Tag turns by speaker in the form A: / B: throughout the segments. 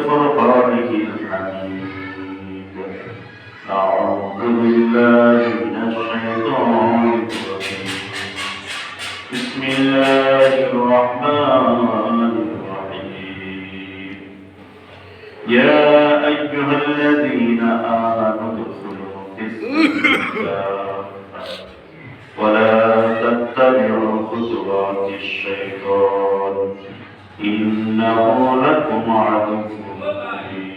A: فرقانه الحميد أعوذ بالله من الشيطان الرجيم بسم الله الرحمن الرحيم يا أيها الذين آمنوا ادخلوا في السلم كافة ولا تتبعوا خطوات الشيطان إنه لكم عدو مبين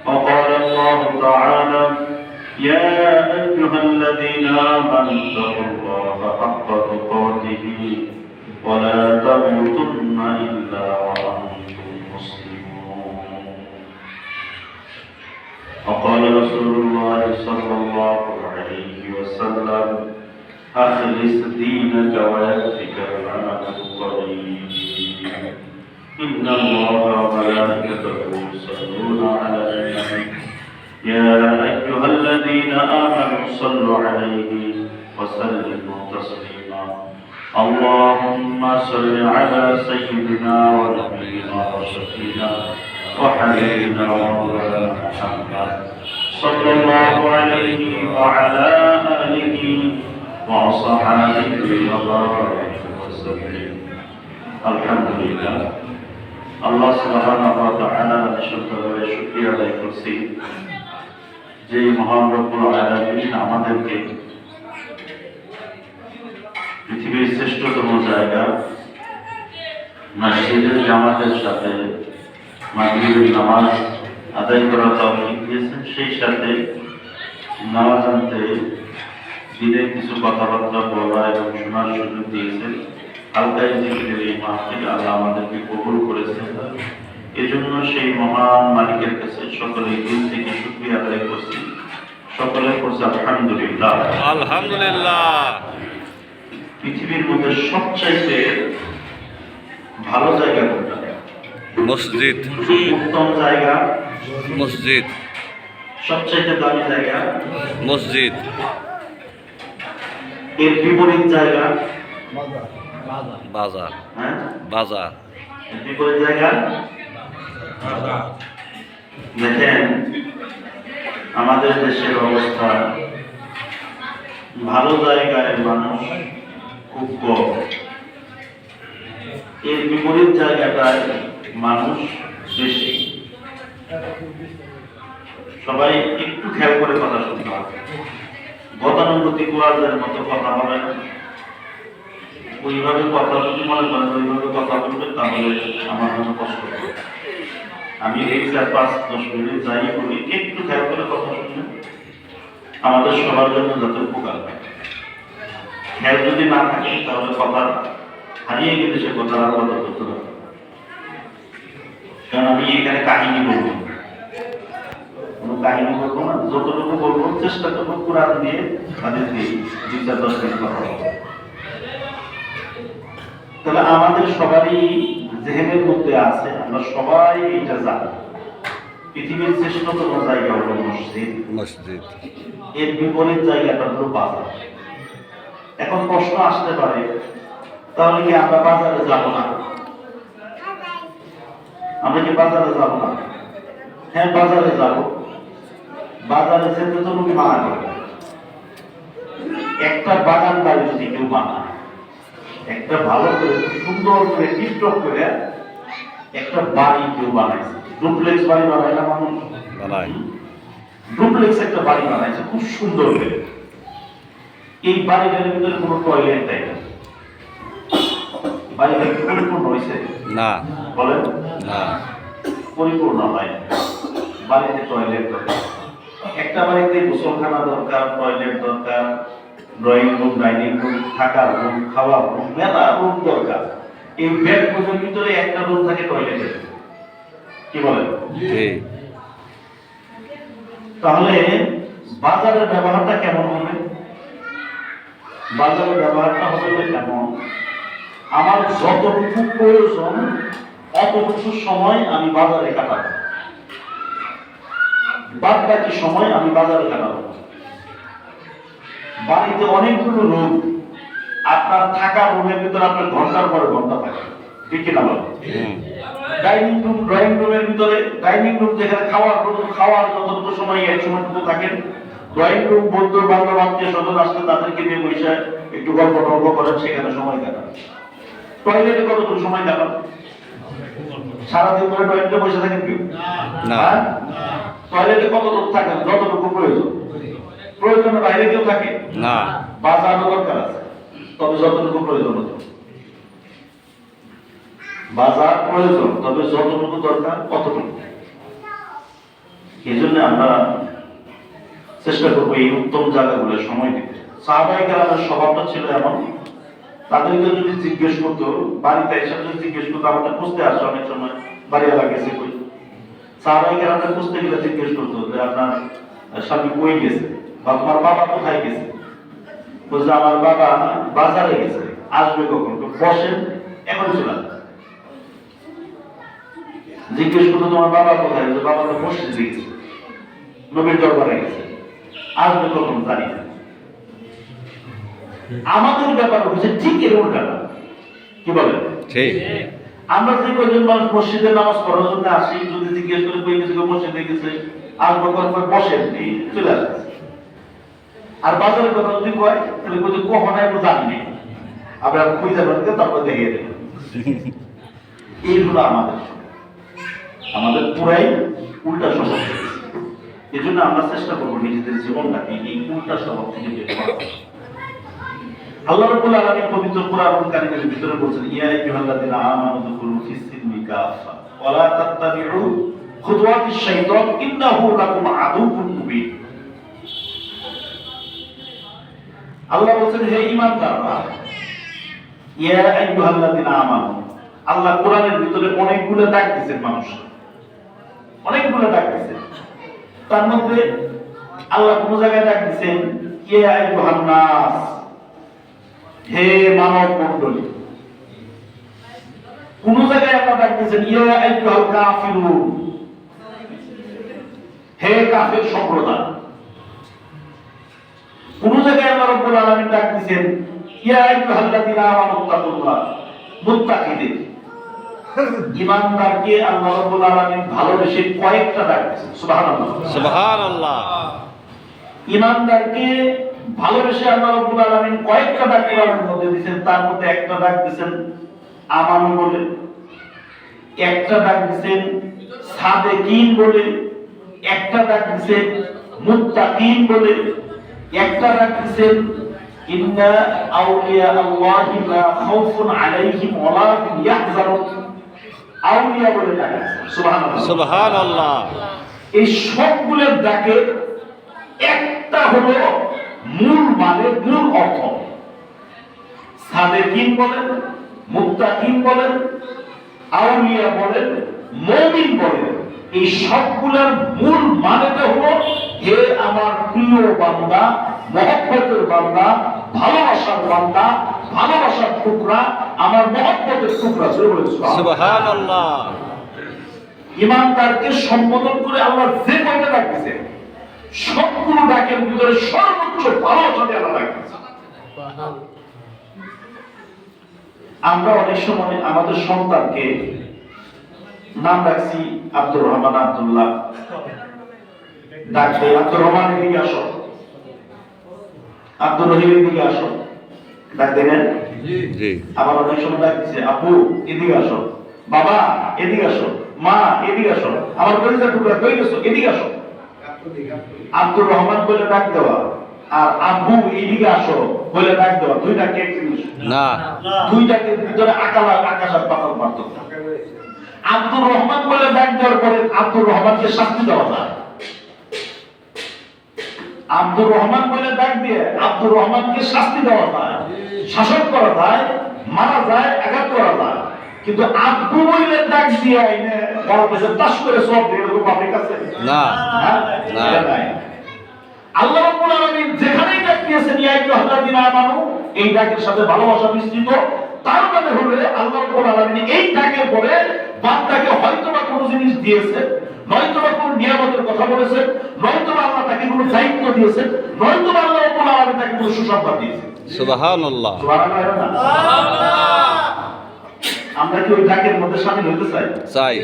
A: وقال الله تعالى يا أيها الذين آمنوا اتقوا الله حق تقاته ولا تموتن إلا وأنتم مسلمون وقال رسول الله صلى الله عليه وسلم أخلص دينك ويكفك العمل القليل إن الله وملائكته يصلون على النبي يا أيها الذين آمنوا صلوا عليه وسلموا تسليما اللهم صل على سيدنا ونبينا وشفينا وحبيبنا ومولانا محمد صلى الله عليه وعلى آله وصحابه وبارك وسلم الحمد لله আল্লাহ সুবহানাহু ওয়া তাআলা নিঃসন্দেহে শুকরিয়া আদায় করছি যে মহান রব্বুল আলামিন আমাদেরকে পৃথিবীর শ্রেষ্ঠতম জায়গা মসজিদের জামাতের সাথে মাগরিবের নামাজ আদায় করার তৌফিক দিয়েছেন, সেই সাথে নামাজ আনতে দিনের কিছু কথাবার্তা বলা এবং শোনার সুযোগ দিয়েছেন। হালকায় জিকিরের এই মাহফিল আল্লাহ আমাদেরকে কবুল করেছেন, এজন্য সেই মহান মালিকের কাছে সকলে দিল থেকে শুকরিয়া আদায় করছি। সকলে করছে আলহামদুলিল্লাহ।
B: আলহামদুলিল্লাহ।
A: পৃথিবীর মধ্যে সবচাইতে ভালো জায়গা কোনটা?
B: মসজিদ।
A: উত্তম জায়গা
B: মসজিদ।
A: সবচাইতে দামি জায়গা
B: মসজিদ।
A: এর বিপরীত জায়গা
B: বাজার।
A: হ্যাঁ,
B: বাজার।
A: এর বিপরীত জায়গা দেখেন আমাদের দেশের অবস্থা, ভালো জায়গায় মানুষ খুব কম, এর বিপরীত জায়গাটায় মানুষ বেশি। সবাই একটু খেয়াল করে কথা শুনতে হবে, গতানুগতিক ওয়াজের মতো কথা হবে না। ওইভাবে কথা যদি মনে করেন ওইভাবে কথা বলবেন তাহলে আমার জন্য কষ্ট হবে। আমি এই 4-5-10 মিনিট যাই বলি একটু খেয়াল করে কথা শুনবেন, আমাদের সবার জন্য যাতে উপকার হয়। খেয়াল যদি না থাকে তাহলে কথা হারিয়ে গেলে সে কথা আর কথা করতে হবে। কারণ আমি এখানে কাহিনী বলবো, কোনো কাহিনী বলবো না, যতটুকু বলবো চেষ্টা করবো কোরআন দিয়ে তাদের দিয়ে 2-4-10 মিনিট কথা বলবো। তাহলে আমাদের সবারই জেহেনের মধ্যে আছে, আমরা সবাই এটা জানি পৃথিবীর শ্রেষ্ঠতম জায়গা হলো মসজিদ।
B: মসজিদ।
A: এর বিপরীত জায়গাটা হলো বাজার। এখন প্রশ্ন আসতে পারে তাহলে কি আমরা বাজারে যাব না? আমরা কি বাজারে যাব না? হ্যাঁ, বাজারে যাব। বাজারে যেতে তো লোকে মানা করে। একটা বাগান বাড়ি যদি কেউ বানায়, একটা ভালো করে সুন্দর করে টিপটপ করে একটা বাড়ি কেউ বানাইছে, ডুপ্লেক্স বাড়ি বানায় না মানুষ?
B: বানায়।
A: ডুপ্লেক্স একটা বাড়ি বানাইছে খুব সুন্দর করে। এই বাড়িটার ভিতরে কোনো টয়লেট দেয় না। বাড়িটা কি পরিপূর্ণ হয়েছে?
B: না।
A: বলেন
B: না,
A: পরিপূর্ণ হয় না। বাড়িতে টয়লেট দরকার, একটা বাড়িতে গোসলখানা দরকার, টয়লেট দরকার, ড্রয়িং রুম, ডাইনিং রুম, থাকার রুম, খাওয়ার রুম, মেলা রুম দরকার। এই বেড রুমের ভিতরে একটা রুম থাকে টয়লেটের। কি বলেন? তাহলে বাজারের ব্যবহারটা কেমন হবে? বাজারের ব্যবহারটা হবে কেমন? আমার যতটুকু প্রয়োজন অতটুকু সময় আমি বাজারে কাটাবো, বাদ বাকি সময় আমি বাজারে কাটাবো। বাড়িতে অনেকগুলো রুম, আপনার থাকা রুমের ভিতরে আপনার ঘন্টার পরে ঘন্টা থাকে, ঠিক কিনা বলেন? ডাইনিং রুম, ড্রয়িং রুমের ভিতরে, ডাইনিং রুম যেখানে খাওয়ার যতটুকু সময় এই সময়টুকু থাকেন, ড্রয়িং রুম বন্ধু বান্ধব আত্মীয় স্বজন আসলে তাদেরকে নিয়ে বসে একটু গল্প টল্প করেন, সেখানে সময় কাটান। টয়লেটে কতটুকু সময় কাটান? সারাদিন ধরে টয়লেটে বসে থাকেন কেউ?
B: না।
A: হ্যাঁ? টয়লেটে কতটুকু থাকেন? যতটুকু প্রয়োজন। প্রয়োজনের বাইরে কেউ থাকে
B: না।
A: বাজারও দরকার আছে, তবে যতটুকু প্রয়োজন হতো। বাজার প্রয়োজন, তবে যতটুকু দরকার ততটুকু। এই জন্য আমরা চেষ্টা করবো এই উত্তম জায়গাগুলো সময় দিতে। সাহাবায়ে কেরামের স্বভাবটা ছিল এমন, তাদেরকে যদি জিজ্ঞেস করতো, বাড়িতে এসে যদি জিজ্ঞেস করতো, আমাদের খুঁজতে আসে অনেক সময়, বাড়ি এলা গেছে কই, সাহাবায়ে কেরামকে খুঁজতে গেলে জিজ্ঞেস করতো যে আপনার স্বামী কই গেছে, বা তোমার বাবা কোথায় গেছে? বলছে আমার বাবা বাজারে গেছে, আসবে কখন? বসেন, এখন চলে আসবে। জিজ্ঞেস করতো তোমার বাবা কোথায়? বাবা তো মসজিদে গেছে, নবীর দরবারে গেছে, আসবে কখন জানি না। আমাদের ব্যাপার হচ্ছে ঠিক এর উল্টাটা। কি বলে?
B: ঠিক।
A: আমরা যে কয়জন মানুষ মসজিদে নামাজ পড়ার জন্য আসি, যদি জিজ্ঞেস করে কই গেছে, মসজিদে গেছে, আসবে কখন, বসেন, এই চলে আসে। আর বাজারের কথা যদি কয়, তাহলে বলছে কখন আমি জানি না, আমরা খুঁজে বেড়াতে তারপর দেখিয়ে দেব। এইগুলো আমাদের পুরাই উল্টা স্বভাব। এই জন্য আমরা চেষ্টা করবো নিজেদের জীবনটাকে এই উল্টা স্বভাব থেকে বের করা। আল্লাহ রাব্বুল আলামিন পবিত্র কোরআনুল কারীমের ভিতরে বলেছেন, ইয়া আইয়ুহাল্লাযীনা আমানু দুখুলু ফিস-সিলমি কাফা ওয়া লা তাত্তাবিউ খুতুওয়াতিশ শাইতান ইন্নাহু লাকুম আদুউউন মুবিন। আল্লাহ বলেন, হে ঈমানদাররা, ইয়া আইয়ুহাল্লাযীনা আমানু। আল্লাহ কোরআনের ভিতরে অনেকগুলো ডাক দিয়েছেন মানুষ, অনেকগুলো ডাক দিয়েছেন। তার মধ্যে আল্লাহ কোন জায়গায় ডাক দিয়েছেন ইয়া আইয়ুহান নাস, হে মানব মণ্ডলী। কোন জায়গায় আল্লাহ ডাক দিয়েছেন ইয়া আইয়ুহাল কাফিরুন, হে কাফের সম্প্রদায়। কোন জায়গায় আল্লাহ রাব্বুল আলামিন ডাক দিয়েছেন ইয়া আইয়ুহাল্লাযীনা আমানুত্তাকুল্লাহ, মুত্তাকিদের। ঈমানদারকে আল্লাহ রাব্বুল আলামিন ভালোবেসে কয়েকটা ডাক দিয়েছেন। সুবহানাল্লাহ,
B: সুবহানাল্লাহ।
A: ঈমানদারকে ভালোবেসে আল্লাহ রাব্বুল আলামিন কয়েকটা ডাক কোরআনের মধ্যে দিয়েছেন। তার মধ্যে একটা ডাক দিয়েছেন আমানু বলে, একটা ডাক দিয়েছেন সাদেকিন বলে, একটা ডাক দিয়েছেন মুত্তাকিন বলে, একটা ডাক দিয়েছেন ইন্না আউলিয়া আল্লাহি লা খাউফুন আলাইহিম ওয়া লা হুম ইয়াহজানুন, আউলিয়া বলে ডাক দিয়েছেন। সুবহানাল্লাহ,
B: সুবহানাল্লাহ।
A: এই সবগুলোর ডাকে একটা হলো মূল মানে, মূল অর্থ। সাদেকিন বলেন, মুত্তাকিন বলেন, আউলিয়া বলেন, মুমিন বলেন, এই সবগুলোর মূল মানেটা হলো হে আমার প্রিয় বান্দা, মহব্বতের বান্দা, ভালোবাসার বান্দা, ভালোবাসার টুকরা, আমার মহব্বতের টুকরা।
B: সুবহানাল্লাহ।
A: ঈমানদারকে সম্বোধন করে আল্লাহ যে কয়টা ডাক দিয়েছে, সবগুলো ডাকের ভিতরে সর্বোচ্চ ভালোবাসা দিয়ে আল্লাহ ডাক দিয়েছে। আমরা অনেক সময় আমাদের সন্তানকে নাম রাখছি আব্দুর রহমান, আব্দুল্লাহ, ডাকছে আব্দুর রহমান এদিকে আসো, আব্দুর রহিম এদিকে আসো, ডাক দেবেন।
B: জি।
A: আবার অনেক সময় ডাক দিচ্ছে আপু এদিকে আসো, বাবা এদিকে আসো, মা এদিকে আসো, আমার পরিচয় টুকরা কই গেছো, এদিকে আসো। আব্দুর রহমান বলে ডাক দেওয়া আর আব্বু এদিকে আসো বলে ডাক দেওয়া, দুইটা কে এক জিনিস
B: না।
A: দুইটাকে ভিতরে আকাশ আর পাতাল পার্থক্য। আব্দুর রহমান বলে ডাক দেওয়ার পরে আব্দুর রহমানকে শাস্তি দেওয়া যায়, আব্দুর রহমান বলে ডাক দিয়ে আব্দুর রহমানকে শাস্তি দেওয়া যায়, শাসন করা যায়, মারা যায়, আঘাত করা যায়। কিন্তু আব্দু বলে ডাক দিয়ে আইনে বড় পেছে তাস করে সব দিয়ে এরকম বাপের কাছে
B: না।
A: হ্যাঁ?
B: না।
A: এটা নাই। আল্লাহ রাব্বুল আলামিন যেখানেই ডাক দিয়েছেন ইয়া আইয়ুহাল্লাযীনা আমানু, এই ডাকের সাথে ভালোবাসা মিশ্রিত। তার মানে হলো আল্লাহ রাব্বুল আলামিন এই ডাকের পরে বান্দাকে হয়তোবা কোনো জিনিস দিয়েছেন, নয়তোবা কোনো নিয়ামতের কথা বলেছেন, নয়তোবা আল্লাহ তাকে কোনো দায়িত্ব দিয়েছেন, নয়তোবা আল্লাহ রাব্বুল আলামিন তাকে কোনো সুসংবাদ দিয়েছেন।
B: সুবহানাল্লাহ।
A: সুবহানাল্লাহ। আমরা কি ওই ডাকের মধ্যে শামিল হইতে চাই?
B: চাই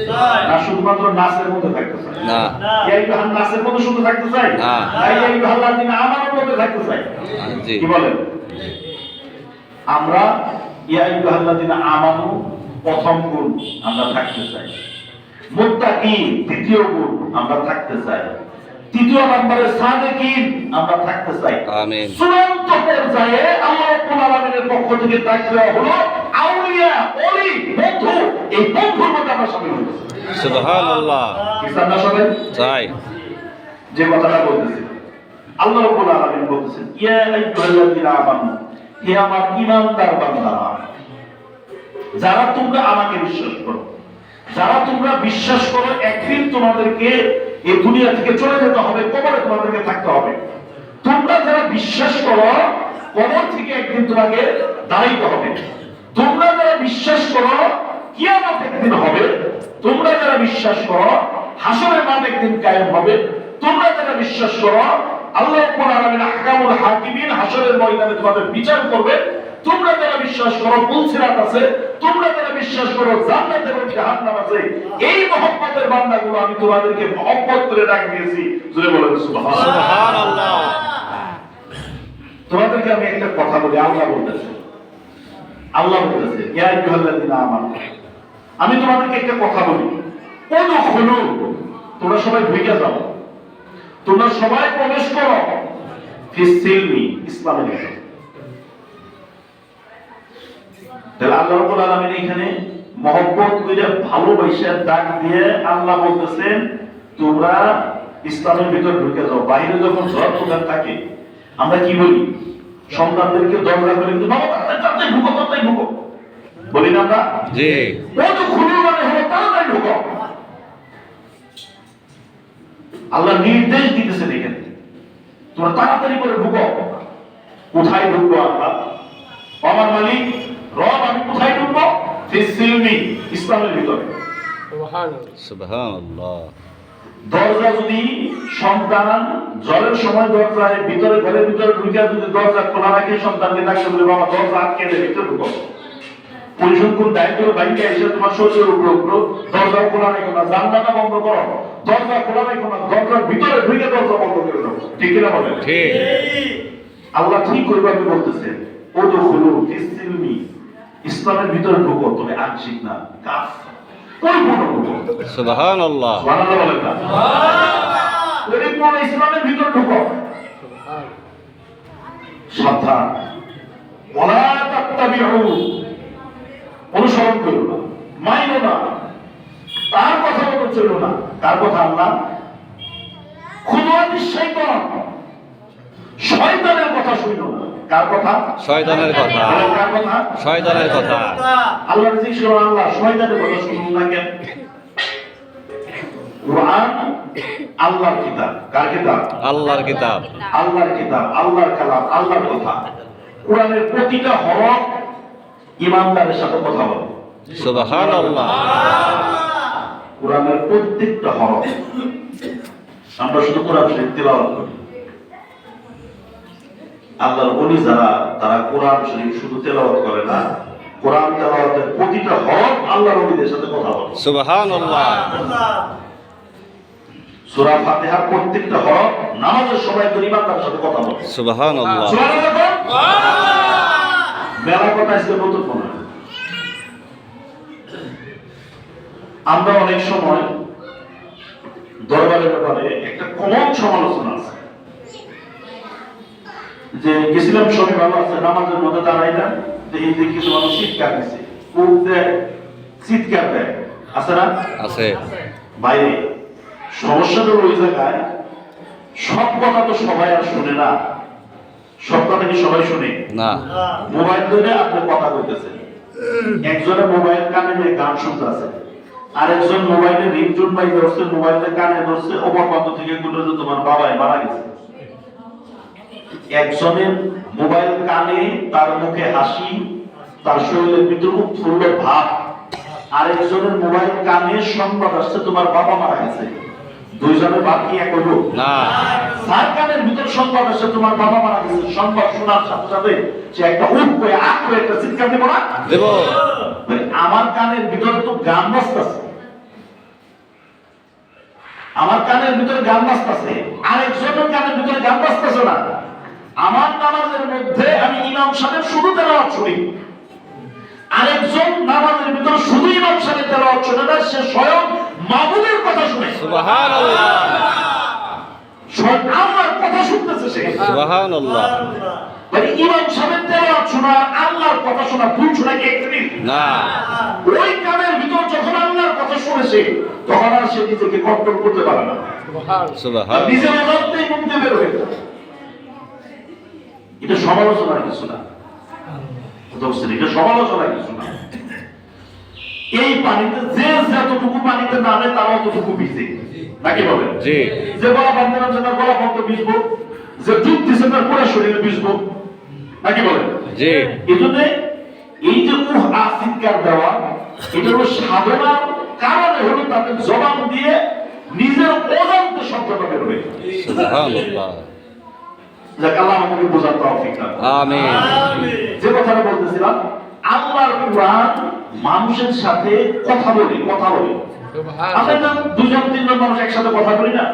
A: না শুধুমাত্র নাচের মধ্যে থাকতে চাই?
B: না
A: ইয়া আইয়ুহান নাসের মধ্যে শুধু থাকতে চাই?
B: না।
A: ইয়া আইয়ুহাল্লাযিনা আমানুর মধ্যে থাকতে চাই?
B: জি
A: কি বলেন? আমরা ইয়া আইয়ুহাল্লাযিনা আমানু প্রথম গুণ আমরা থাকতে চাই, মুত্তাকিন দ্বিতীয় গুণ আমরা থাকতে চাই, তৃতীয় নম্বরে সাদিকিন আমরা থাকতে চাই।
B: আমিন
A: চূড়ান্ত পর্যায়ে আল্লাহ রাব্বুল আলামিনের পক্ষ থেকে ডাক দেওয়া হলো আউলিয়া, ওলি, বন্ধু। এই বন্ধুর মধ্যে আমরা শামিল হইতেছি।
B: সুবহানাল্লাহ
A: কি চান না সবাই?
B: চাই
A: যে কথাটা বলতেছি, আল্লাহ রাব্বুল আলামিন বলতেছেন ইয়া আইয়ুহাল্লাযিনা আমানু, হে আমার ঈমানদার বান্দারা, যারা তোমরা আমাকে বিশ্বাস করো, যারা তোমরা বিশ্বাস করো একদিন তোমাদেরকে এই দুনিয়া থেকে চলে যেতে হবে, কবরে তোমাদেরকে থাকতে হবে। তোমরা যারা বিশ্বাস করো কবর থেকে একদিন তোমাকে দাঁড়াইতে হবে। তোমরা যারা বিশ্বাস করো কিয়ামত একদিন হবে। তোমরা যারা বিশ্বাস করো হাসরের মাঠ একদিন কায়েম হবে। তোমরা যারা বিশ্বাস করো আল্লাহ রাব্বুল আলামিন আহকামুল হাকিমিন হাসরের ময়দানে তোমাদের বিচার করবে। তোমরা যারা বিশ্বাস করো পুলসিরাত আছে, তোমরা যারা বিশ্বাস করো জান্নাত এবং জাহান্নাম আছে, এই মহব্বতের বান্দাগুলো আমি তোমাদেরকে মহব্বত করে ডাক দিয়েছি। জোরে বলেন সুবহানাল্লাহ।
B: সুবহানাল্লাহ
A: তোমাদেরকে আমি একটা কথা বলি, আল্লাহ বলতেছে, আল্লাহ বলতেছে ইয়া আইয়ুহাল্লাযিনা আমানু, আমি তোমাদেরকে একটা কথা বলি, উদখুলু, তোমরা সবাই ঢুকে যাও, তোমরা সবাই প্রবেশ করো ফিস সিলমি, ইসলামের ভিতরে। তাহলে আল্লাহ রাব্বুল আলামিন এখানে মহব্বত করে ভালোবাসা ডাক দিয়ে আল্লাহ বলতেছেন তোমরা ইসলামের ভিতর ঢুকে যাও। বাইরে যখন ঝড় তুফান থাকে আমরা কি বলি? সন্তানদেরকে দরজা করে কিন্তু বাবা তাড়াতাড়ি ঢুকো, তাড়াতাড়ি ঢুকো বলি না আমরা?
B: জি
A: ও তো খুলে মানে হলো তাড়াতাড়ি ঢুকো। আল্লাহ নির্দেশ দিতেছে দেখেন তোমরা তাড়াতাড়ি করে ঢুকো। কোথায় ঢুকবো আমরা? আমার মালিক রব, আমি কোথায় ঢুকবো? ফিস সিলমি, ইসলামের ভিতরে।
B: সুবহানাল্লাহ
A: দরজা যদি সন্তান জ্বরের সময় দরজায় ভিতরে ঘরের ভিতরে ঢুকে যদি দরজা খোলা রাখে, সন্তানকে ডাকতে বলে বাবা দরজা আটকে দে, ভিতরে ঢুকো। পরিসংখ্যান দায়িত্ব বাইকে এসে তোমার শরীরের উপর দরজা খোলা রেখো না, জানলাটা বন্ধ করো, দরজা খোলা রেখো না, দরজার ভিতরে ঢুকে দরজা বন্ধ করে দাও। ঠিক কিনা বলেন?
B: ঠিক
A: আল্লাহ ঠিক ওইভাবে বলতেছেন উদখুলু ফিস সিলমি, ইসলামের ভিতরে ঢুকো, তবে আংশিক না, কাফ পরিপূর্ণ ঢুকো।
B: সুবহানাল্লাহ
A: সুবহানাল্লাহ বলেন না? পরিপূর্ণ ইসলামের ভিতরে ঢুকো। সাবধান, ওয়ালা তাত্তাবিউ, অনুসরণ করো না, মাইনো না, তার কথা মতো চলো না। কার কথা? আল্লাহ। খুদওয়াতিশ শাইতান, শয়তানের কথা শুনো না। কার কথা?
B: শয়তানের কথা
A: কার কথা?
B: শয়তানের কথা
A: আল্লাহর জিকির করো, আল্লাহ শয়তানের কথা শুনুন না কেন? কুরআন আল্লাহর কিতাব। কার কিতাব?
B: আল্লাহর কিতাব
A: আল্লাহর কিতাব, আল্লাহর কালাম, আল্লাহর কথা। কোরআনের প্রতিটা হরফ ঈমানদারের সাথে কথা বলে।
B: সুবহানাল্লাহ
A: কোরআনের প্রত্যেকটা হরফ। আমরা শুধু কোরআন শরীফ তেলাওয়াত করি। আল্লাহর ওলি যারা, তারা কোরআন শরীফ শুধু তেলাওয়াত করে না, কোরআন তেলাওয়াতের প্রতিটা হরফ আল্লাহর ওলিদের সাথে কথা বলে।
B: সুবহানাল্লাহ
A: সূরা ফাতিহার প্রত্যেকটা হরফ নামাজের সময় ঈমানদারের সাথে কথা বলে।
B: সুবহানাল্লাহ
A: সুবহানাল্লাহ। মেলা কথা আজকে নতুন মনে হয়। আমরা অনেক সময় দরবারের ব্যাপারে একটা কমন সমালোচনা আছে যে গেছিলাম সবাই ভালো আছে, নামাজের মধ্যে দাঁড়াইলাম, দেখি যে কিছু মানুষ চিৎকার দিচ্ছে, কূপ দেয়, চিৎকার দেয়, আছে না?
B: আছে
A: বাইরে সমস্যাটা ওই জায়গায় সব কথা তো সবাই আর শুনে না। সব কথা কি সবাই শুনে
B: না?
A: মোবাইল ধরে আপনি কথা বলতেছেন, একজনের মোবাইল কানে নিয়ে গান শুনতে আছে, আরেকজন মোবাইলে রিংটোন বাই ধরছে, মোবাইলে কানে ধরছে, ওপর পান্ত থেকে বলল যে তোমার বাবাই মারা গেছে। একজনের মোবাইল কানে, তার মুখে হাসি, তার শরীরের ভিতরে উৎফুল্ল ভাব। আরেকজনের মোবাইল কানে সংবাদ আসছে তোমার বাবা মারা গেছে। দুইজনের বাদ কি এক হইব?
B: না।
A: যার কানের ভিতর সংবাদ আসে তোমার বাবা মারা গেছে, সংবাদ শোনার সাথে সাথে সে একটা উঠ করে আখ করে একটা চিৎকার দেবো না?
B: দেব।
A: আমার কানের ভিতরে তো গান বাজতেছে, আমার কানের ভিতরে গান বাজতেছে, আরেকজনের কানের ভিতরে গান বাজতেছে না। আমার নামাজের মধ্যে আমি ইমাম সাহেব শুধু তেলাওয়াত শুনি, আরেকজন নামাজের ভিতরে শুধু ইমাম সাহেব তেলাওয়াত শুনে না, সে স্বয়ং মাবুদের কথা শুনে।
B: সুবহানাল্লাহ।
A: স্বয়ং আল্লাহর কথা শুনতেছে সে।
B: সুবহানাল্লাহ।
A: মানে ইমাম সাহেব তেলাওয়াত শোনা, আল্লাহর কথা শোনা, ভুল শোনা কি একটি?
B: না।
A: ওই কানের ভিতর যখন আল্লাহর কথা শুনেছে তখন আর সে নিজেকে কন্ট্রোল করতে পারে না,
B: সুবহানাল্লাহ।
A: নিজের অজান্তেই মুখ দিয়ে বের হয়ে যায়। এটা সমালোচনার কিছু না, এটা সমালোচনার কিছু না। এই পানিতে যে যতটুকু পানিতে নামে তারা অতটুকু ভিজে, নাকি বলেন?
B: জি।
A: যে গলা বন্ধ আছে তার গলা বন্ধ ভিজবো, যে ডুব দিছে তার পুরো শরীরে ভিজবো, নাকি বলেন?
B: জি।
A: এই জন্য এই যে চিৎকার দেওয়া, এটা হলো সাধনার কারণে হলো তাদের জবান দিয়ে নিজের অজান্তে শব্দটা বের হবে।
B: সুবহানাল্লাহ।
A: যাক আল্লাহ আমাকে বোঝার তৌফিক দান।
B: আমিন।
A: যে কথাটা বলতেছিলাম, আল্লাহর কুরআন মানুষের সাথে কথা বলে। আমরা তো দুজন তিনজন মানুষ একসাথে কথা বলি না,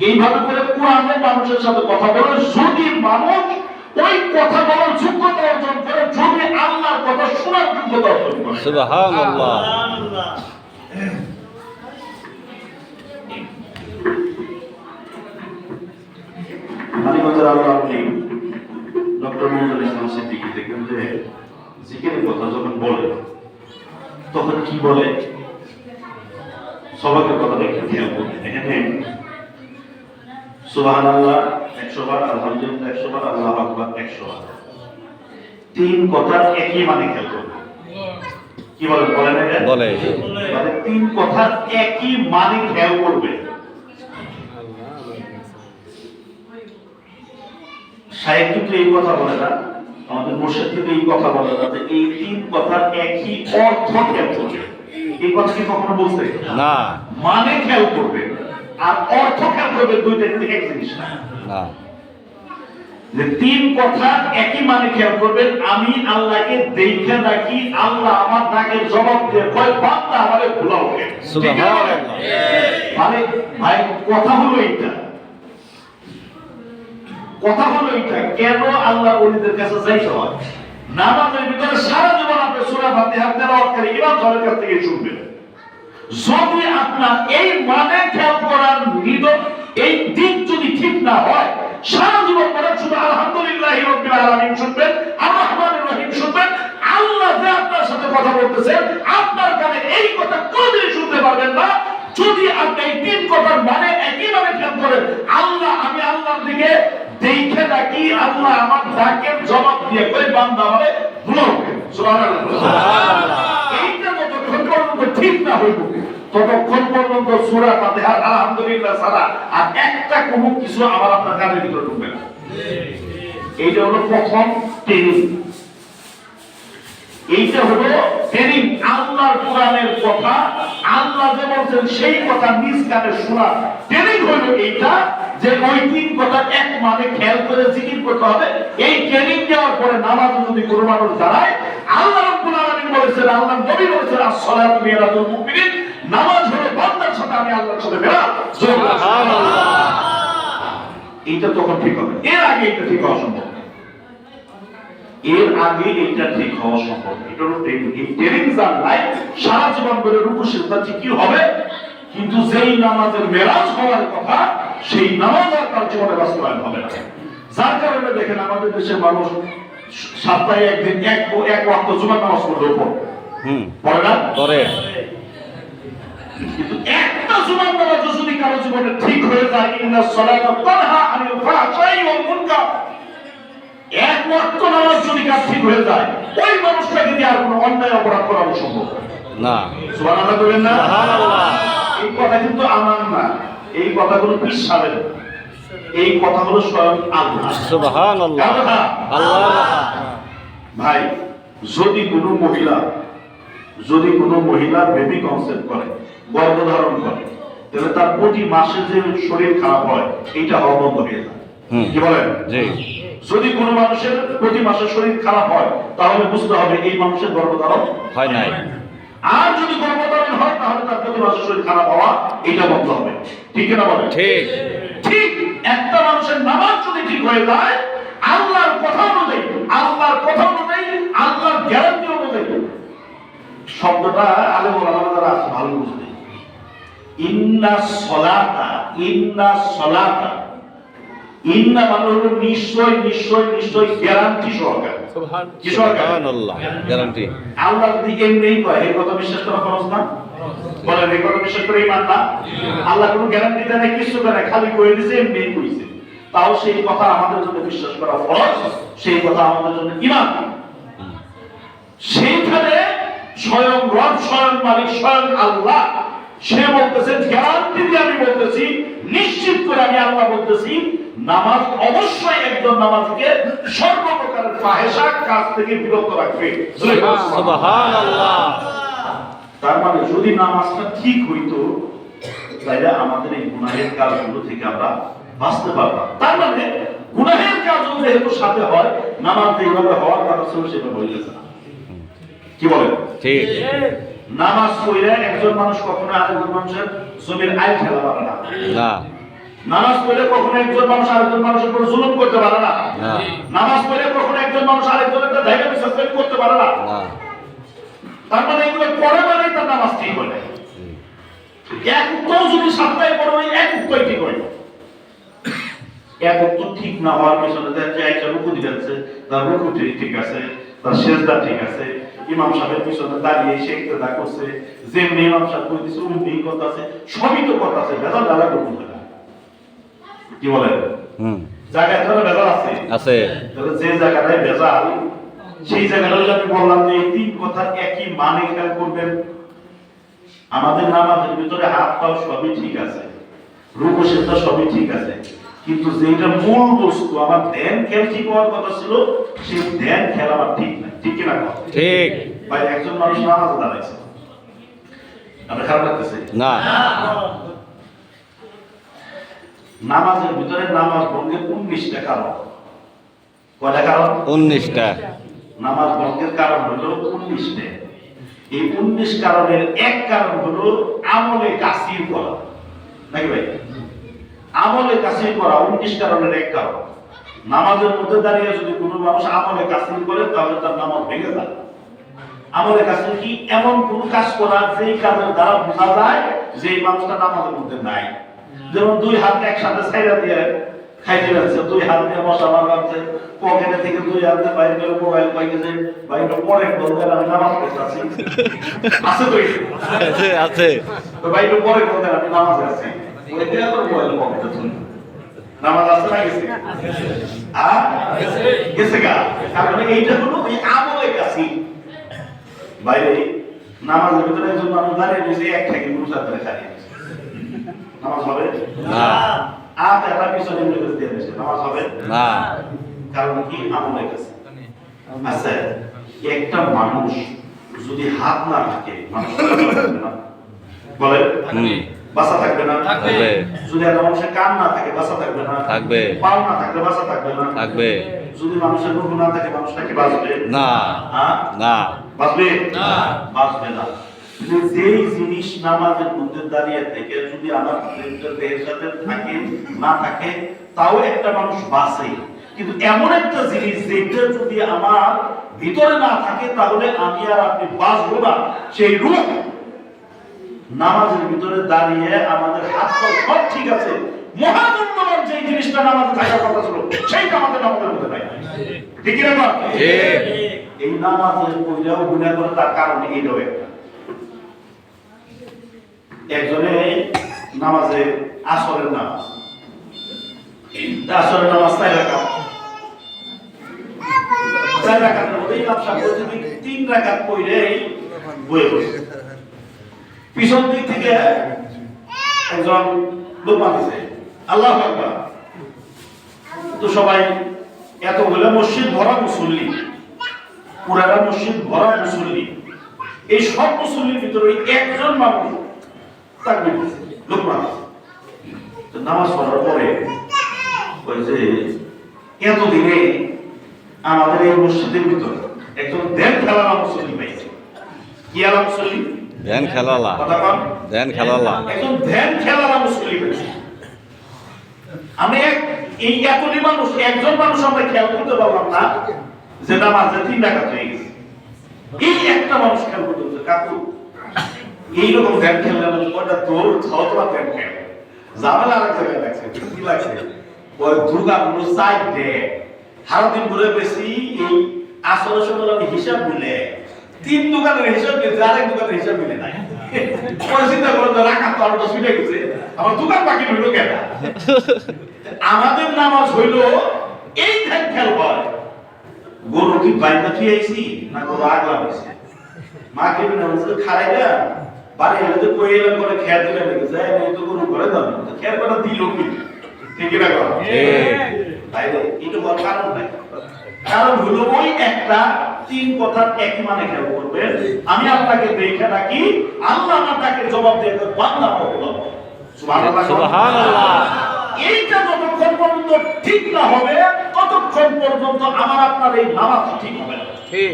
A: এইভাবে করে কুরআনের মানুষের সাথে কথা বলে। যদি মানুষ ওই কথা বলার যোগ্যতা অর্জন করে, যদি আল্লাহর কথা শোনার যোগ্যতা অর্জন করে,
B: সুবহানাল্লাহ।
A: মানিকগঞ্জের আল্লাহ ডক্টর মঞ্জুর ইসলাম সিদ্দিকী দেখবেন যে জিকিরের কথা যখন বলে তখন কি বলে, সবাইকে কথাটা একটু খেয়াল করবে। এখানে সুবহানাল্লাহ 100 বার, আলহামদুলিল্লাহ 100 বার, আল্লাহু আকবার 100 বার, তিন কথার একই মানে খেয়াল করবে। কি বলে? বলে না?
B: বলে।
A: মানে তিন কথার একই মানে খেয়াল করবে। শায়েখ কিন্তু এই কথা বলে না, আমাদের মুর্শিদ কিন্তু এই কথা বলে না যে এই তিন কথার একই অর্থ খেয়াল করবে। এই কথা কি কখনো বলছে?
B: না।
A: মানে খেয়াল করবে আর অর্থ খেয়াল করবে, দুইটা কিন্তু এক জিনিস না।
B: না।
A: যে তিন কথা একই মানে খেয়াল করবেন। আমি আল্লাহকে দেখে রাখি, আল্লাহ আমার ডাকের জবাব দিয়ে কয় বান্দা আমারে ভুলাও কে।
B: সুবহানাল্লাহ।
A: মানে ভাই কথা হলো এইটা, কথা হলো এইটা, কেন আল্লাহ ওলিদের কাছে যাইতে হয়? নামাজের ভিতরে সারা জীবন আপনি সূরা ফাতিহা তেলাওয়াত করে ইমাম সাহেবের কাছ থেকে শুনবেন। যদি আপনার এই মানে খেয়াল করার এই দিক যদি ঠিক না হয়, সারা জীবন পরে শুধু আলহামদুলিল্লাহি রাব্বিল আলামিন শুনবেন, আর রহমানির রহিম শুনবেন, আল্লাহ যে আপনার সাথে কথা বলতেছে আপনার কানে এই কথা কোনোদিনই শুনতে পারবেন না। যদি আপনি এই তিন কথার মানে একই ভাবে খেয়াল করেন, আল্লাহ আমি আল্লাহর দিকে দেখে রাখি, আল্লাহ আমার ডাকের জবাব দিয়ে কই বান্দা আমারে ভুলাও কে। সুবহানাল্লাহ। এইটা যতক্ষণ পর্যন্ত ঠিক না হইব ততক্ষণ পর্যন্ত সূরা ফাতিহা আলহামদুলিল্লাহ ছাড়া আর একটা কোনো কিছু আমার আপনার কানের ভিতরে ঢুকবে না। এইটা হলো প্রথম ট্রেনিং। এইটা হলো ট্রেনিং। আল্লাহর কোরআনের কথা আল্লাহ যে বলছেন সেই কথা নিজ কানে শোনা ট্রেনিং হলো এইটা, যে ওই তিন কথা এক মানে খেয়াল করে জিকির করতে হবে। এই ট্রেনিং দেওয়ার পরে নামাজে যদি কোনো মানুষ দাঁড়ায়, আল্লাহ রাব্বুল আলামিন বলেছেন, আল্লাহ নবী বলেছেন, আস-সালাতু মিরাজুল মুমিনিন, নামাজ হলো বান্দার সাথে আমি আল্লাহর সাথে মেরাজ। সুবহানাল্লাহ। এইটা তখন ঠিক হবে, এর আগে এটা ঠিক হওয়া সম্ভব না। এর আগে এটা ঠিক হওয়া সম্ভব। এটা হলো ট্রেনিং। এই ট্রেনিং যার নাই, সারা জীবন ধরে রুকু সিজদা ঠিকই হবে, কিন্তু যেই নামাজের মেরাজ হওয়ার কথা সেই নামাজ আর তার জীবনে বাস্তবায়ন হবে না। যার কারণে দেখেন আমাদের দেশের মানুষ সপ্তাহে একদিন এক ওয়াক্ত জুমার নামাজ পড়লেও পড়ে না,
B: করে।
A: কিন্তু একটা জুমার নামাজ যদি কারো জীবনে ঠিক হয়ে যায়, ইন্নাস সালাতা তানহা আনিল ফাহশাই ওয়াল মুনকার, এক ওয়াক্ত নামাজ যদি কাজ ঠিক হয়ে যায়, ওই মানুষটাকে দিয়ে আর কোনো অন্যায় অপরাধ করানো সম্ভব
B: না।
A: সুবহানাল্লাহ বলেন না?
B: সুবহানাল্লাহ।
A: এই কথা কিন্তু আমার না, এই কথাগুলো বিশ্বাসের, এই কথা হলো স্বয়ং আল্লাহ।
B: সুবহানাল্লাহ। আল্লাহ।
A: ভাই যদি কোনো মহিলা বেবি কনসেপ্ট করে, গর্ভধারণ করে, তাহলে তার প্রতি মাসে যে শরীর খারাপ হয় এইটা হওয়া বন্ধ হয়ে যায়। কি বলেন?
B: জি।
A: যদি কোনো মানুষের প্রতি মাসে শরীর খারাপ হয় তাহলে বুঝতে হবে এই মানুষের গর্ভধারণ
B: হয় নাই।
A: আর যদি গর্ভধারণ হয় তাহলে তার প্রতি মাসে শরীর খারাপ হওয়া এটা বন্ধ হবে। ঠিক না বলেন?
B: ঠিক।
A: ঠিক একটা মানুষের নামাজ যদি ঠিক হয়ে যায় আল্লাহর কথা অনুযায়ী, আল্লাহর কথা অনুযায়ী, আল্লাহর গ্যারান্টি অনুযায়ী, শব্দটা আলেম ওলামারা যারা আছে ভালো বুঝবে। ইন্না সলাতা, ইন্না সলাতা, ইন্না মানে হলো নিশ্চয় নিশ্চয় নিশ্চয় গ্যারান্টি সহকারে। কি সহকারে?
B: সুবহানাল্লাহ, গ্যারান্টি।
A: আল্লাহ যদি এমনিই কয় এই কথা বিশ্বাস করা খরচ না? বলেন এই কথা বিশ্বাস করে ইমান না? আল্লাহ কোনো গ্যারান্টি দেয় না, কিছু দেয় না, খালি কয়ে দিয়েছে এমনিই কইছে। তাও সেই কথা আমাদের জন্য বিশ্বাস করা ফরজ, সেই কথা আমাদের জন্য ইমান। সেইখানে স্বয়ং রব, স্বয়ং মালিক, স্বয়ং আল্লাহ সে বলতেছে, গ্যারান্টি দিয়ে আমি বলতেছি, নিশ্চিত করে আমি আল্লাহ বলতেছি, নামাজ অবশ্যই একজন নামাজীকে সর্বপ্রকারের ফাহেশা কাজ থেকে বিরত রাখবে।
B: সুবহানাল্লাহ।
A: তার মানে যদি নামাজটা ঠিক হইতো তাহলে আমাদের এই গুনাহের কাজগুলো থেকে আমরা বাঁচতে পারতাম। তার মানে গুনাহের কাজও যেহেতু সাথে হয়, নামাজ যেভাবে হওয়ার কথা ছিল সেভাবে হইতেছে না। কি বলেন?
B: ঠিক।
A: নামাজ পড়লে একজন মানুষ কখনো আরেকজন মানুষের জমির আইন খেলা পারে না।
B: না।
A: নামাজ পড়লে কখনো একজন মানুষ আরেকজন মানুষের উপর জুলুম করতে পারে না।
B: না।
A: নামাজ পড়লে কখনো একজন মানুষ আরেকজনের ধাইকা বিশ্বাস করতে পারে না।
B: না।
A: তার মানে এগুলো পড়ে মানে তার নামাজ ঠিক হয় না। এক উত্তর যদি সাতটায় পড়ে এক উত্তর ঠিক হয় না। এক উত্তর ঠিক না হওয়ার পেছনে যে একটা রুকু দিচ্ছে, তার রুকু ঠিক আছে, তার সেজদা ঠিক আছে, ইমাম সাহেবের পিছনে দাঁড়িয়ে সে ইক্তেদা করছে, যে ইমাম সাহেব কই দিছে উনি কথা আছে, সবই তো কথা আছে, ভেজাল ডালা করতে হয় না। কি বলেন? জায়গায় তাহলে ভেজাল আছে।
B: আছে।
A: তাহলে যে জায়গাটায় ভেজাল সেই জায়গাটায় আমি বললাম যে এই তিন কথার একই মানে খেয়াল করবেন। আমাদের নামাজের ভিতরে হাত পাও সবই ঠিক আছে, রুকু সেজদা সবই ঠিক আছে, কিন্তু যেটা মূল বস্তু আমার ধ্যান খেয়াল ঠিক হওয়ার কথা ছিল, সেই ধ্যান খেয়াল আমার ঠিক না। ঠিক কিনা?
B: ঠিক।
A: ভাই একজন মানুষ নামাজে দাঁড়াইছে, আপনার খারাপ লাগতেছে
B: না।
A: নামাজের ভিতরে নামাজ ভঙ্গের 19টা কারণ। কয়টা কারণ?
B: 19টা।
A: নামাজ ভঙ্গের কারণ হলো 19টা। এই 19 কারণের এক কারণ হলো আমলে কাসির করা, নাকি ভাই? আমলে কাসির করা 19 কারণের এক কারণ। নামাজের মধ্যে দাঁড়িয়ে যদি কোনো মানুষ আমলে কাসির করে তাহলে তার নামাজ ভেঙে যায়। আমলে কাসির কি? এমন কোন কাজ করা যেই কাজের দ্বারা বোঝা যায় যে এই মানুষটা নামাজের মধ্যে নাই। যেমন দুই হাত একসাথে ছাইরা দিয়ে খাইতে যাচ্ছে, দুই হাত দিয়ে মশা মারছে, পকেটে থেকে দুই হাত দিয়ে বাইরে গেলে মোবাইল পাইকে যে বাইরে পরে বলতে আমি নামাজ পড়তেছি, আছে তো?
B: আছে। আছে।
A: তো বাইরে পরে বলতে আমি নামাজে আছি, ওই দিয়ে তো মোবাইল পকেটে তুলি, নামাজ আছে না গেছে? গেছে গা। কারণ এইটা হলো ওই আমলে কাসি। বাইরে নামাজের ভিতরে একজন মানুষ দাঁড়িয়ে রয়েছে, এক থেকে মুসা করে খাইয়ে নামাজ হবে
B: না।
A: আপ এটা পিছনে নিয়ে দিয়ে দিয়েছে, নামাজ হবে
B: না।
A: কারণ কি? আমলে কাসি। আচ্ছা, একটা মানুষ যদি হাত না থাকে মানুষ থাকবে না, বলেন? বাসা থাকবে না?
B: থাকবে।
A: যদি একটা মানুষের কান না থাকে বাসা থাকবে না?
B: থাকবে।
A: পাও না থাকলে বাসা থাকবে না?
B: থাকবে।
A: যদি মানুষের রূহ না থাকে মানুষটা কি বাঁচবে?
B: না। না।
A: বাঁচবে না, বাঁচবে না। যেই জিনিস নামাজের মধ্যে দাঁড়িয়ে থেকে যদি আমার দেহের সাথে থাকে না থাকে তাও একটা মানুষ বাঁচে, কিন্তু এমন একটা জিনিস যেটা যদি আমার ভিতরে না থাকে তাহলে আমি আর আপনি বাঁচবো না। সেই রূহ নামাজের ভিতরে দাঁড়িয়ে আমাদের হাত পা সব ঠিক আছে, মহামূল্যবান যে জিনিসটা নামাজে থাকার কথা ছিল সেইটা আমাদের নামাজের মধ্যে নাই। ঠিক কি না? এই নামাজের পড়লেও গুনাহ করে তার কারণ এইটাও একটা। একজনে নামাজে আসরের নামাজ 4 রাকাত, 4 রাকাতের মধ্যে ইমাম সাহেব যদি 3 রাকাত পড়লেই বয়ে বসে, পিছন দিক থেকে একজন লোক মানছে আল্লাহু আকবার। তো সবাই এতগুলো মসজিদ ভরা মুসল্লি, পুরাটা মসজিদ ভরা মুসল্লি, এই সব মুসল্লির ভিতরে একজন মানুষ তাকবীর দিছে, লোকমান দিছে। তো নামাজ পড়ার পরে ওই যে এতদিনে আমাদের এই মসজিদের ভিতরে একজন ধ্যান খেলার মুসল্লি পাইছে। কি আলাম মুসল্লি?
B: ধ্যান খেলালা,
A: কথা বল।
B: ধ্যান খেলালা।
A: একজন ধ্যান খেলার মুসল্লি পাইছে। আমি এই এতদিন মানুষ, একজন মানুষ আমরা খেয়াল করতে পারলাম না যে নামাজে 3 রাকাত হয়ে গেছে। এই একটা মানুষ খেয়াল করতে পারছে, কাকু এইরকম ধ্যান খেললে ওটা তোর ছতলা ধ্যান খেল ঝামেলা আর এক জায়গায় লাগছে। কি লাগছে? ওই দুর্গা পুরো সাইড দে সারাদিন ঘুরে বেশি এই আসলে সময় আমি হিসাব মিলে 3 দোকানের হিসাব দিয়েছে, আরেক দোকানের হিসাব মিলে নাই। পরে চিন্তা করলাম যে রাখাত তো আরোটা ছুটে গেছে, আমার দোকান বাকি হইলো কেন? আমাদের নামাজ হইল এই ধ্যান খেল হয়। গরু কি বাইরে থুয়ে আইছি না গরু আগলা হয়েছে? মা কে খারাই না বাড়ি এলে তো কই এলাম করে খেয়াল দিলে লেগে যায়, এই তো গরু ঘরে দাম খেয়াল করা দিল কি? ঠিক না কথা? বাইরে এটা বড় কারণ নাই। কারণ হলো ওই একটা 3 কথার এক মানে খেয়াল করবেন। আমি আপনাকে দেখে রাখি, আল্লাহ আপনাকে জবাব দিয়ে বান্দা বলবো সুবহানাল্লাহ
B: সুবহানাল্লাহ।
A: এইটা যতক্ষণ পর্যন্ত ঠিক না হবে ততক্ষণ পর্যন্ত আমার আপনার এই নামাজ ঠিক হবে না।
B: ঠিক।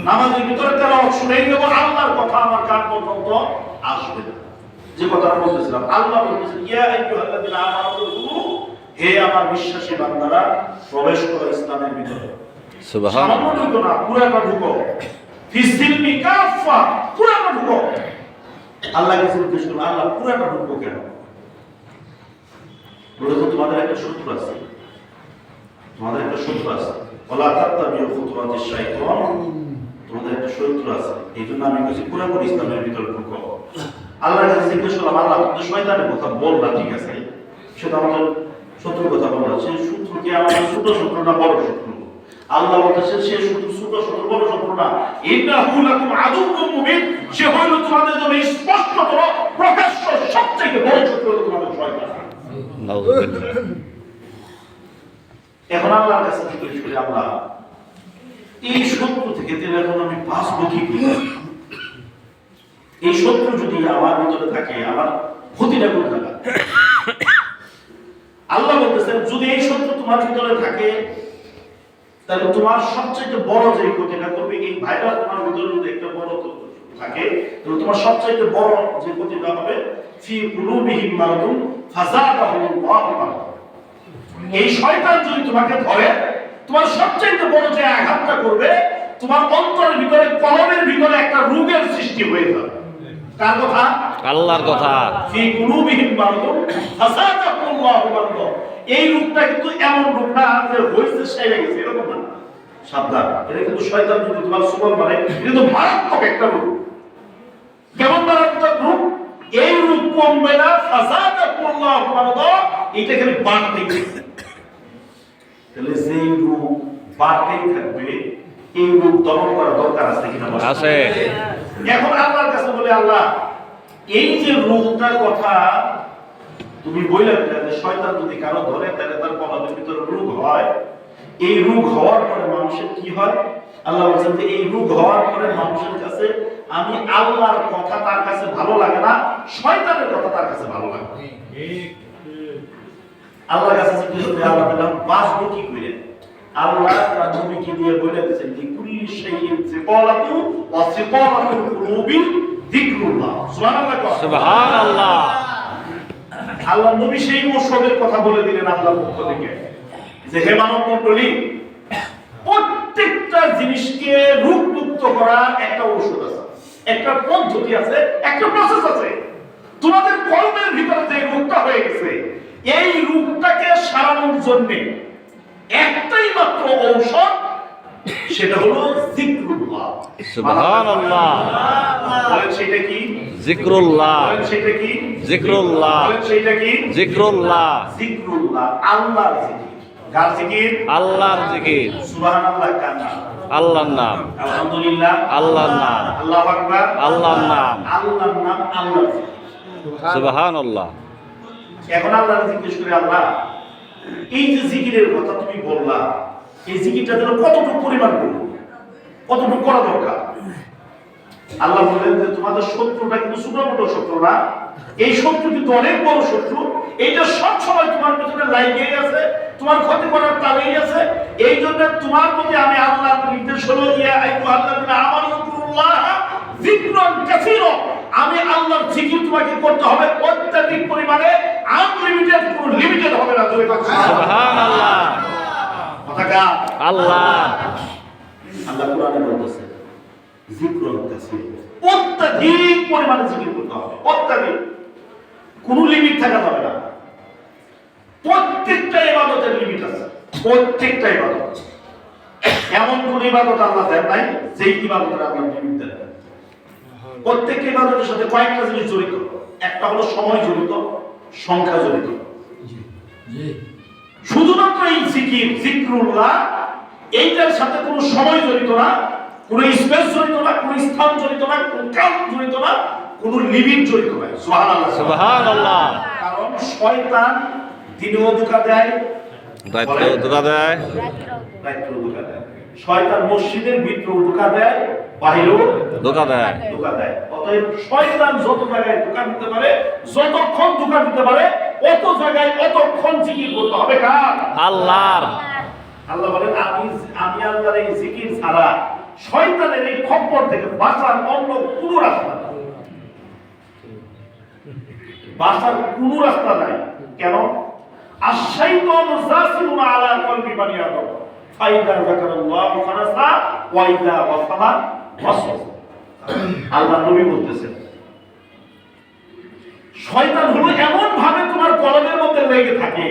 A: নামাজের ভিতরে তেলাওয়াত শুনেই নেব, আল্লাহর কথা আমার কান পর্যন্ত আসবে না। যে কথাটা বলতেছিলাম, আল্লাহ বলতেছেন ইয়া আইয়ুহাল্লাযীনা আমানু হে আমার বিশ্বাসী বান্দারা প্রবেশ করো ইসলামের ভিতরে।
B: সুবহানাল্লাহ।
A: সামান্য ঢুকো না, পুরাটা ঢুকো। ফিসিলমি কাফা, পুরাটা ঢুকো। আল্লাহ কাছে জিজ্ঞেস করলো, আল্লাহ পুরাটা ঢুকবো কেন? বলতো তোমাদের একটা সূত্র আছে, তোমাদের একটা সূত্র আছে, ওয়ালা তাত্তাবিউ খুতুওয়াতিশ শাইতান, তোমাদের একটা সূত্র আছে। এই জন্য আমি কিছু পুরোপুরি ইসলামের ভিতরে ঢুকো। আল্লাহর কাছে জিজ্ঞেস করলাম, আল্লাহ তুমি শয়তানের কথা বললা ঠিক আছে, সেটা আমাদের শত্রুর কথা বলা, সেই শত্রু কি আমাদের ছোট শত্রু না বড় শত্রু? আল্লাহ বলতেছে সে শত্রু ছোট শত্রু বড় শত্রু না, ইন্নাহু লাকুম আদুউম মুবিন, সে হইল তোমাদের জন্য স্পষ্টতর প্রকাশ্য সবচেয়ে বড় শত্রু হলো তোমাদের শয়তান।
B: নাউযুবিল্লাহ।
A: এখন আল্লাহর কাছে জিজ্ঞেস করি, আল্লাহ এই শত্রু থেকে দিলে এখন আমি বাঁচবো কি করে? এই শত্রু যদি আমার ভিতরে থাকে আমার ক্ষতিটা কোন জায়গা? আল্লাহ বলতেছেন যদি এই শত্রু তোমার ভিতরে থাকে তাহলে তোমার সবচেয়ে বড় যে ক্ষতিটা করবে, এই ভাইরাস তোমার ভিতরে যদি একটা বড় থাকে তাহলে তোমার সবচেয়ে বড় যে ক্ষতিটা হবে ফি কুলুবিহিম মারাদুন ফাযাদাহুমুল্লাহু মারাদা। এই শয়তান যদি তোমাকে ধরে তোমার সবচেয়ে বড় যে আঘাতটা করবে, তোমার অন্তরের ভিতরে কলমের ভিতরে একটা রোগের সৃষ্টি হয়ে যাবে। কার কথা?
B: আল্লাহর কথা।
A: ফি কুলুবিহিম মারাদুন ফাযাদাহুমুল্লাহু মারাদা। এই রোগটা কিন্তু এমন রোগ না যে হইছে সেরে গেছে, এরকম না। সাবধান, এটা কিন্তু শয়তান যদি তোমার সুবল মারে, এটা কিন্তু মারাত্মক একটা রোগ। কেমন মারাত্মক রোগ? এই রোগ কমবে না, ফাযাদাহুমুল্লাহু মারাদা, এটা খালি বাড়তেই থাকবে। তাহলে যেই রোগ বাড়তেই থাকবে, এই রোগ দমন করা দরকার আছে কিনা?
B: আছে।
A: এখন আল্লাহর কাছে বলে, আল্লাহ এই যে রোগটার কথা তুমি বইলা দিলে যে শয়তান যদি কারো ধরে তাহলে তার কলমের ভিতরে রোগ হয়, এই রোগ হওয়ার পরে মানুষের কি হয়? আল্লাহ বলেন যে এই রোগ হওয়ার পরে মানুষের কাছে আমি আল্লাহর কথা তার কাছে ভালো লাগে না, শয়তানের কথা তার কাছে ভালো লাগে। আল্লাহর কাছে জিজ্ঞেস করে আল্লাহ বললেন বাঁচবো কি করে? আল্লাহ তার নবীকে দিয়ে বলে দিয়েছেন যে কুল্লি শাইইন সিকালাতু ওয়া সিকালাতুল কুলুবি যিকরুল্লাহ। সুবহানাল্লাহ,
B: সুবহানাল্লাহ।
A: আল্লাহ নবী সেই ঔষধের কথা বলে দিলেন আল্লাহর পক্ষ থেকে যে হে মানব মণ্ডলী, প্রত্যেকটা জিনিসকে রোগমুক্ত করার একটা ঔষধ আছে, একটা পদ্ধতি আছে, একটা প্রসেস আছে। তোমাদের কলমের ভিতরে যে রোগটা হয়ে গেছে, এই রোগটাকে সারানোর জন্য একটাই মাত্র ঔষধ, সেটা হলো যিকরুল্লাহ।
B: সুবহানাল্লাহ।
A: বলেন সেটা কি?
B: যিকরুল্লাহ।
A: বলেন সেটা কি?
B: যিকরুল্লাহ।
A: বলেন সেটা কি?
B: যিকরুল্লাহ।
A: যিকরুল্লাহ, আল্লাহর জিকির। কার জিকির?
B: আল্লাহর জিকির।
A: সুবহানাল্লাহ কার নাম?
B: আল্লাহর নাম।
A: আলহামদুলিল্লাহ
B: আল্লাহর নাম।
A: আল্লাহু আকবার।
B: আল্লাহর নাম।
A: আল্লাহর নাম, আল্লাহর জিকির।
B: সুবহানাল্লাহ।
A: এখন আল্লাহর জিজ্ঞেস করে, আল্লাহ এই যে জিকিরের কথা তুমি বললা, এই জিকিরটা যেন কতটুকু পরিমাণ করব, কতটুকু করা দরকার? আল্লাহ বলেন যে তোমাদের শত্রুটা কিন্তু ছোট মোটো শত্রু না, এই শত্রু কিন্তু অনেক বড় শত্রু। এইটা সব সময় তোমার পেছনে লাগিয়ে আছে, তোমার ক্ষতি করার তালেই আছে। এই জন্য তোমার প্রতি আমি আল্লাহর নির্দেশ হলো ইয়া আইয়ুহাল্লাযিনা আমানু যিকুরুল্লাহ যিকরান কাসীরা, আমি আল্লাহর জিকির তোমাকে করতে হবে অত্যাধিক পরিমাণে, আনলিমিটেড, কোনো লিমিটেড হবে না।
B: সুবহানাল্লাহ।
A: কথা কার?
B: আল্লাহ।
A: আল্লাহ কোরআনে বলতেছে যিকরান কাসীরা, অত্যাধিক পরিমাণে জিকির করতে হবে, অত্যাধিক, কোনো লিমিট থাকা যাবে না। প্রত্যেকটা ইবাদতের লিমিট আছে, প্রত্যেকটা ইবাদত। এমন কোন ইবাদত আল্লাহ দেন নাই যে ইবাদতের আল্লাহ লিমিট দেন। প্রত্যেকটা ইবাদতের সাথে কয়েকটা জিনিস জড়িত। একটা হলো সময় জড়িত, সংখ্যা জড়িত। শুধুমাত্র এই জিকির, যিকরুল্লাহ, এইটার সাথে কোনো সময় জড়িত না, কোনো স্পেস জড়িত না, কোনো স্থান জড়িত না, কোনো কাল জড়িত না, কোনো লিমিট জড়িত নাই। সুবহানাল্লাহ,
B: সুবহানাল্লাহ।
A: কারণ শয়তান দিনেও ধোঁকা দেয়,
B: রাতেও ধোঁকা দেয়,
A: রাতেও ধোঁকা দেয়। শয়তান মসজিদের ভিতরেও ধোঁকা দেয়, বাইরেও
B: ধোঁকা দেয়।
A: ধোঁকা দেয়। অতএব শয়তান যত জায়গায় ধোঁকা দিতে পারে, যতক্ষণ ধোঁকা দিতে পারে, অত জায়গায় অতক্ষণ জিকির করতে হবে কার?
B: আল্লাহর।
A: আল্লাহ বলেন আমি আল্লাহর এই জিকির ছাড়া শয়তানের এই খপ্পর থেকে বাঁচার অন্য কোনো রাস্তা নাই, বাঁচার কোনো রাস্তা নাই। কেন? আশ-শাইতানু যাসিমুন আলা কলবি বানি আদম ফাইদা যাকারাল্লাহু খানাসা ওয়া ইযা ওয়াসালা ওয়াসওয়াসা। আল্লাহ নবী বলতেছেন শয়তান হলো এমন ভাবে তোমার কলমের মধ্যে লেগে থাকে,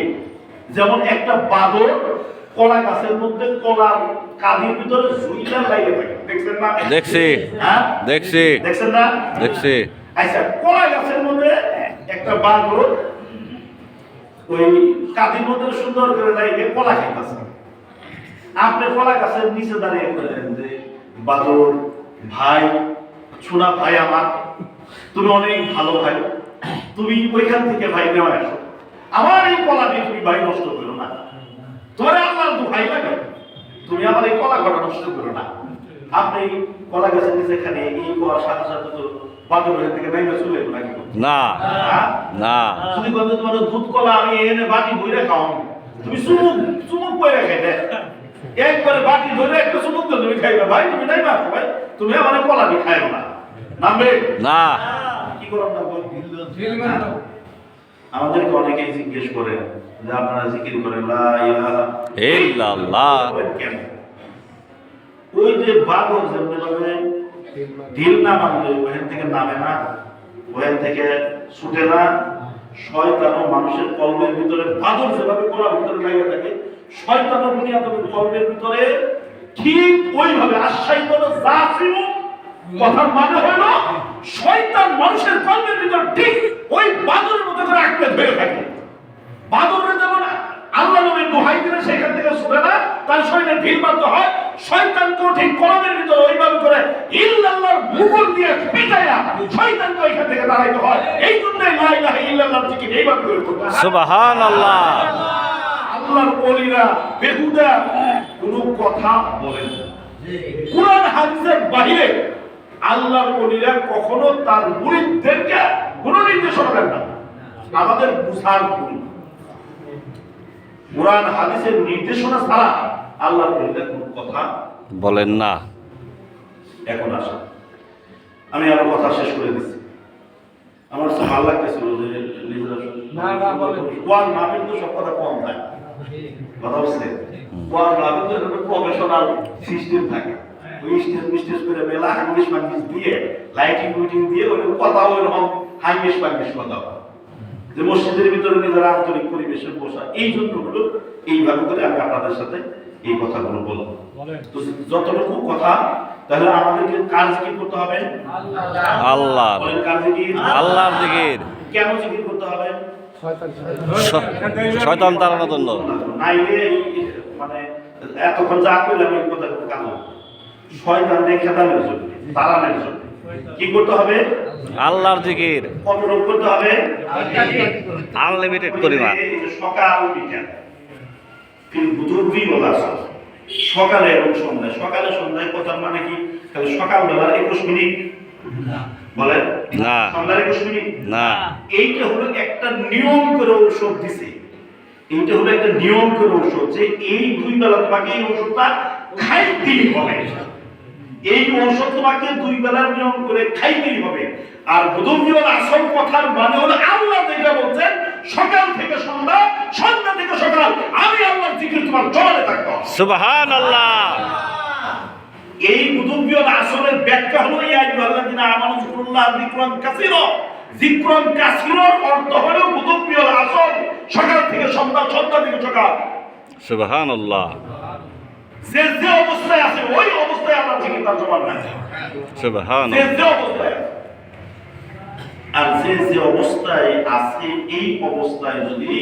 A: যেমন একটা বাদর কলা গাছের মধ্যে কলার কাঁদির ভিতরে ঝুইলা লেগে থাকে। দেখছেন না?
B: দেখছি,
A: হ্যাঁ
B: দেখছি,
A: দেখছেন না?
B: দেখছি।
A: আচ্ছা, কলা গাছের মধ্যে একটা বাদর ওই কাঁদির মধ্যে সুন্দর করে লেগে কলা খাইতেছে। আপনি কলা গাছের নিচে দাঁড়িয়ে বলেন যে বাদর ভাই, শোনা ভাই আমার, তুমি অনেক ভালো ভাই, তুমি ওইখান থেকে ভাই নেওয়া আসো, আমার এই কলা দিয়ে তুমি ভাই নষ্ট করো না, তোমার আল্লাহর তো ভাই লাগে, তুমি আমার এই কলা কটা নষ্ট করো না। আপনি কলা গাছের নিচে খানে এই কলার সাথে সাথে তো বাদরের থেকে নেমে চলে এলো নাকি?
B: না, না।
A: তুমি বলতে তোমার দুধ কলা আমি এনে বাটি বইরে খাও, তুমি চুমুক চুমুক বইরে খাইবে, একবারে বাটি ধরে একটা চুমুক দিয়ে তুমি খাইবে, ভাই তুমি নাই না ভাই, তুমি আমার কলা দিয়ে খাইও না, নামবে
B: না।
A: কি করব না? আমাদেরকে অনেকেই জিজ্ঞেস করে যে আপনারা জিকির করেন লা ইলাহা
B: ইল্লাল্লাহ,
A: কেন? ওই যে বাদর যেভাবে ঢিল না মারলে ওখান থেকে নামে না, ওখান থেকে ছুটে না, শয়তানও মানুষের কলবের ভিতরে বাদর যেভাবে কলার ভিতরে লাগে থাকে, শয়তানও বুনিয়াদের কলবের ভিতরে ঠিক ওইভাবে আশ্বাইতন যাসিমু, কথার মানে হলো শয়তান মানুষের কলবের ভিতরে ঠিক ওই বাদরের মতো করে আঁকড়ে ধরে থাকে। বাদরের যেমন আল্লাহ নবীর দোহাই দিলে সেখান থেকে ছুটে না, তার শরীরে ঢিল মারতে হয়, শয়তানকেও ঠিক কলমের ভিতরে ওইভাবে করে ইল্লাল্লাহর মুকুল দিয়ে পিটাইয়া শয়তানকে ওইখান থেকে দাঁড়াইতে হয়। এই জন্যই লা ইলাহা ইল্লাল্লাহর জিকির এইভাবে করে করতে হয়।
B: সুবহানাল্লাহ।
A: আল্লাহর ওলিরা বেহুদা কোনো কথা বলেন না। কুরআন হাদিসের বাইরে আল্লাহর ওলিরা কখনো তার মুরিদদেরকে কোনো নির্দেশনা দেন না। আমাদের বুঝার ভুল, কুরআন হাদিসের নির্দেশনা ছাড়া আল্লাহর ওলিরা কোনো কথা
B: বলেন না।
A: এখন আসে আমি আমার কথা শেষ করে দিচ্ছি। আমার সব ভালো লাগতেছিল যে নিজেরা কোরআন মাহফিল তো সব কথা কম থাকে, কথা হচ্ছে কোরআন মাহফিল তো একটা প্রফেশনাল সিস্টেম থাকে, ওই স্টেজ করে মেলা হাঙ্গিস মাঙ্গিস দিয়ে লাইটিং উইটিং দিয়ে ওই কথা ওইরকম হাঙ্গিস মাঙ্গিস কথা হয়, যে মসজিদের ভিতরে নিজেরা আন্তরিক পরিবেশে বসা। এই জন্য হলো এইভাবে করে আমি আপনাদের সাথে এই কথাগুলো বলবো। তো যতটুকু কথা, তাহলে আমাদেরকে কাজ কি করতে হবে?
B: আল্লাহ,
A: কাজ কি?
B: আল্লাহর জিকির।
A: কেন জিকির করতে হবে?
B: শয়তান তাড়ানোর জন্য।
A: নাইলে মানে এতক্ষণ যা কইলাম এই কথা কেন? শয়তান দেখে তাড়ানোর জন্য, তাড়ানোর জন্য কি করতে হবে?
B: আল্লাহর জিকির।
A: কতটুকু করতে হবে?
B: আনলিমিটেড পরিমাণ।
A: সকাল বিকাল কিন্তু দুর্বি বলা আছে, সকালে এবং সন্ধ্যায়। সকালে সন্ধ্যায় কথার মানে কি? খালি সকালবেলা 21 মিনিট বলেন
B: না।
A: সন্ধ্যার 21 মিনিট
B: না।
A: এইটা হলো একটা নিয়ম করে ঔষধ দিছে। এইটা হলো একটা নিয়ম করে ঔষধ যে এই 2 বেলা তোমাকে এই ওষুধটা খাইতেই হবে। এই ঔষধ তোমাকে 2 বেলার নিয়ম করে খাইতেই হবে। আর বুদুমিয়র আসল কথার মানে হলো আল্লাহ যেটা বলছেন সকাল থেকে সন্ধ্যা, সন্ধ্যা থেকে সকাল আমি আল্লাহর জিকির তোমার জবানে থাকতে হবে।
B: সুবহানাল্লাহ।
A: এই বুদুমিয়র আসলের ব্যাখ্যা হলো ইয়া আইয়ুহাল্লাযিনা আমানু যিকুরুল্লাহ যিকরান কাসীরা। যিকরান কাসীরার অর্থ হলো বুদুমিয়র আসল সকাল থেকে সন্ধ্যা, সন্ধ্যা থেকে সকাল।
B: সুবহানাল্লাহ।
A: যে যে অবস্থায় আছে ওই অবস্থায় আল্লাহর জিকির তার জবানে আছে।
B: সুবহানাল্লাহ।
A: যে অবস্থায় আছে। আর যে অবস্থায় আছে এই অবস্থায় যদি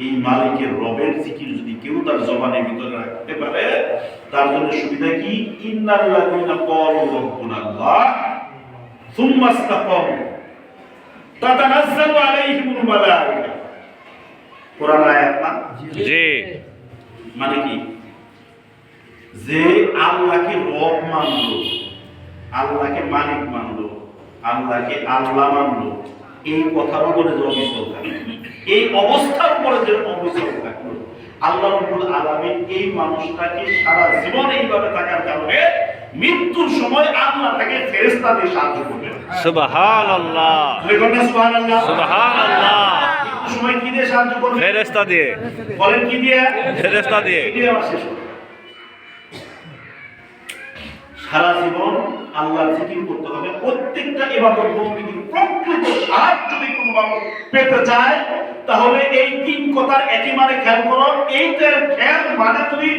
A: এই মালিকের রবের জিকির যদি কেউ তার জবানের ভিতরে রাখতে পারে তার জন্য সুবিধা কি? ইন্নাল্লাযীনা ক্বালু রাব্বুনাল্লাহ সুম্মা ইসতাকামু তাতানাজ্জালু আলাইহিমুল মালায়েকা। কোরআন আয়াত না?
B: জি।
A: মানে কি? যে আল্লাহকে রব মানলো, আল্লাহকে মালিক মানলো, আল্লাহকে আল্লাহ মানলো, এই কথার উপরে যে অবিচল থাকলো, এই অবস্থার উপরে যে অবিচল থাকলো, আল্লাহ রাব্বুল আলামিন এই মানুষটাকে সারা জীবন এইভাবে থাকার কারণে মৃত্যুর সময় আল্লাহ তাকে ফেরেশতা দিয়ে সাহায্য করবেন।
B: সুবহানাল্লাহ।
A: সুবহানাল্লাহ।
B: সুবহানাল্লাহ।
A: মৃত্যুর সময় কি দিয়ে সাহায্য করবেন?
B: ফেরেশতা দিয়ে।
A: বলেন কি দিয়ে?
B: ফেরেশতা দিয়ে।
A: কি দিয়ে? আমার শেষ করুন। সারা জীবন আল্লাহর জিকির করতে হবে। প্রত্যেকটা ইবাদত বন্দেগীর প্রকৃত স্বাদ যদি কোনো মানুষ পেতে চায় তাহলে এই 3 কথার একেবারে খেয়াল করো। এইটার খেয়াল মানে যদি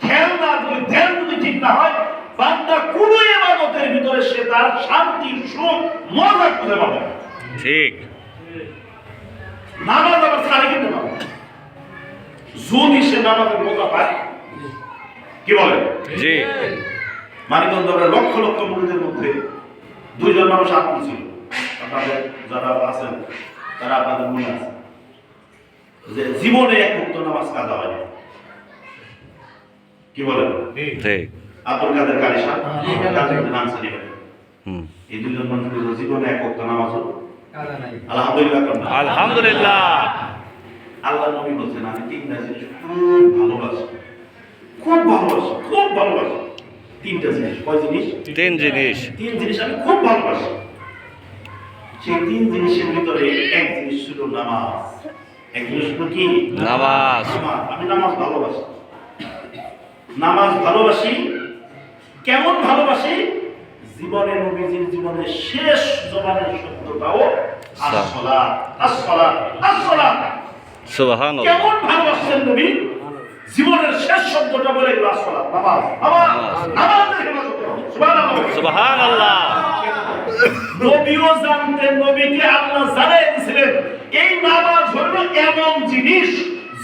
A: খেয়াল না, যদি ধ্যান যদি ঠিক না হয় বান্দা কোন ইবাদতের ভিতরে সে তার শান্তি, সুখ, মজা খুঁজে পাবে না।
B: ঠিক।
A: নামাজ আবার ছাড়ে কিন্তু না, যদি সে নামাজের মজা পায়। কি বলেন?
B: জি।
A: মানিকগঞ্জের লক্ষ লক্ষ মুরিদের মধ্যে 2 জন মানুষ আত্মীয় ছিল। আপনাদের যারা আছেন তারা আপনাদের মনে আছে যে জীবনে এক ওয়াক্ত নামাজ কাজা হয় না। কি বলেন?
B: ঠিক।
A: আব্দুল কাদের কারি সাহেব, কাদের নাম শুনি ভাই।
B: হুম।
A: এই 2 জন মানুষের জীবনে এক ওয়াক্ত নামাজ কাজা নাই। আলহামদুলিল্লাহ।
B: আলহামদুলিল্লাহ।
A: আল্লাহ নবী বলেন আমি 3টা জিনিস খুব ভালোবাসি, খুব ভালোবাসি, খুব ভালোবাসি। 3টা জিনিস। কয় জিনিস?
B: 3 জিনিস।
A: 3 জিনিস আমি খুব ভালোবাসি। সেই 3 জিনিসের ভিতরে এক জিনিস ছিল নামাজ। এক জিনিস ছিল কি?
B: নামাজ।
A: আমি নামাজ ভালোবাসি। নামাজ ভালোবাসি। কেমন ভালোবাসি? জীবনে নবীজির জীবনের শেষ জবানের শব্দটাও আসসালাত, আসসালাত, আসসালাত।
B: সুবহানাল্লাহ।
A: কেমন ভালোবাসেন নবী? জীবনের শেষ শব্দটা বলে গেল আসসালাত, নামাজ, নামাজ, নামাজের হেফাজত করো। সুবহানাল্লাহ।
B: সুবহানাল্লাহ।
A: নবীও জানতেন, নবীকে আল্লাহ জানাই দিয়েছিলেন এই নামাজ হলো এমন জিনিস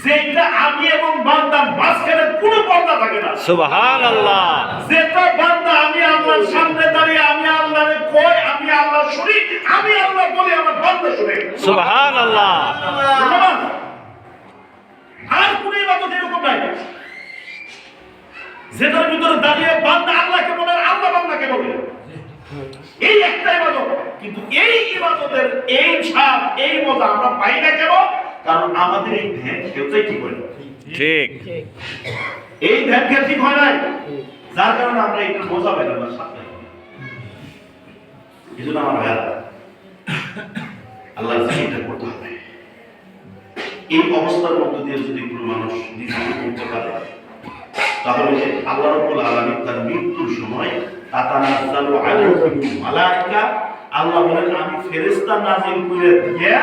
A: যেটা আমি এবং বান্দার মাঝখানে কোনো পর্দা থাকে না।
B: সুবহানাল্লাহ।
A: যেটা বান্দা আমি আল্লাহর সামনে দাঁড়িয়ে আমি আল্লাহরে কই, আমি আল্লাহ শুনি, আমি আল্লাহ বলি, আমার বান্দা শুনে।
B: সুবহানাল্লাহ।
A: নামাজ। আর কোন ইবাদত এরকম নাই যেটার ভিতরে দাঁড়িয়ে বান্দা আল্লাহকে বলে, আল্লাহ বান্দাকে বলে। এই একটা ইবাদত, কিন্তু এই ইবাদতের এই স্বাদ, এই মজা আমরা পাই না কেন? কারণ আমাদের এই ধ্যান খেলতেই ঠিক হয় না।
B: ঠিক।
A: এই ধ্যান খেল ঠিক হয় নাই, যার কারণে আমরা এটা মজা পাই না, স্বাদ পাই না। এই জন্য আমার ভাইয়া আল্লাহর জিকিরটা করতে হবে। এই অবস্থার মধ্যে দিয়ে যদি কোনো মানুষ নিজেকে করতে পারে তাহলে আল্লাহ রাব্বুল আলামিন তার মৃত্যুর সময় তাতানাজ্জালু আলাইহিম মালায়েকা, আল্লাহ বলেন আমি ফেরেশতা নাযিল করে দিয়ে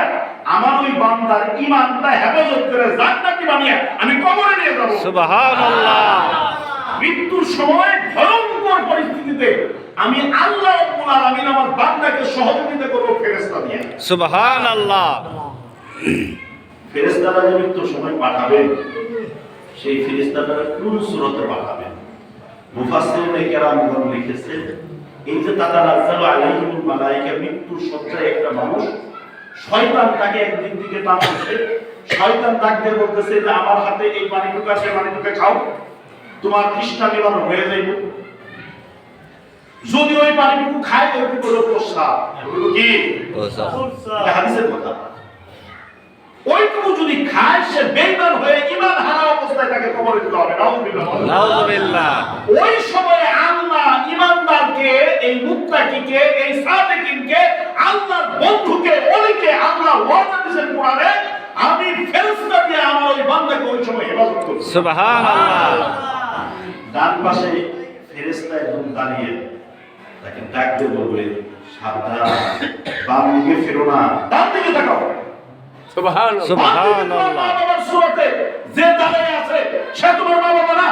A: আমার ওই বান্দার ঈমানটা হেফাজত করে জান্নাতি বানিয়ে আমি কবরে নিয়ে যাব।
B: সুবহানাল্লাহ।
A: মৃত্যুর সময় ভয়ঙ্কর পরিস্থিতিতে আমি আল্লাহ রাব্বুল আলামিন আমার বান্দাকে সহযোগিতা করব ফেরেশতা দিয়ে।
B: সুবহানাল্লাহ।
A: ফেরেশতারা যে মৃত্যুর সময় পাঠাবেন সেই ফেরেশতারা কোন সূরতে পাঠাবেন? মুফাসসিরিনে কেরামগণ লিখেছেন এই যে তাতানাজ্জালু আলাইহিমুল মালায়েকা, মৃত্যুর শয্যায় একটা মানুষ, শয়তান তাকে একদিক দিকে টানছে, শয়তান ডাক দিয়ে বলতেছে যে আমার হাতে এই পানিটুকু আছে, পানিটুকু খাও, তোমার তৃষ্ণা নিবারণ হয়ে যাইবে। যদি ওই পানিটুকু খায় ওইটুকু হলো প্রস্রাব, ওইটুকু কি এটা হাদিসের কথা। ওইটুকু যদি খায় সে বেঈমান হয়ে ঈমান হারা অবস্থায় তাকে কবরে দিতে হবে।
B: নাউযুবিল্লাহ।
A: ওই সময়ে আল্লাহ ঈমানদারকে, এই মুত্তাকিকে, এই সাদিকিনকে, আল্লাহর বন্ধুকে, ওলিকে আল্লাহ ওয়াদা দিয়েছেন কোরআনে, আমি ফেরেশতা দিয়ে আমার ওই বান্দাকে ওই সময় হেফাজত করব।
B: সুবহানাল্লাহ।
A: ডান পাশে ফেরেশতা একদম দাঁড়িয়ে তাকে ডাক দিয়ে বলবে, সাবধান, বাম দিকে ফেরো না, ডান দিকে তাকাও।
B: সুবহানাল্লাহ।
A: যে দাঁড়িয়ে আছে সে তোমার মা বাবা না,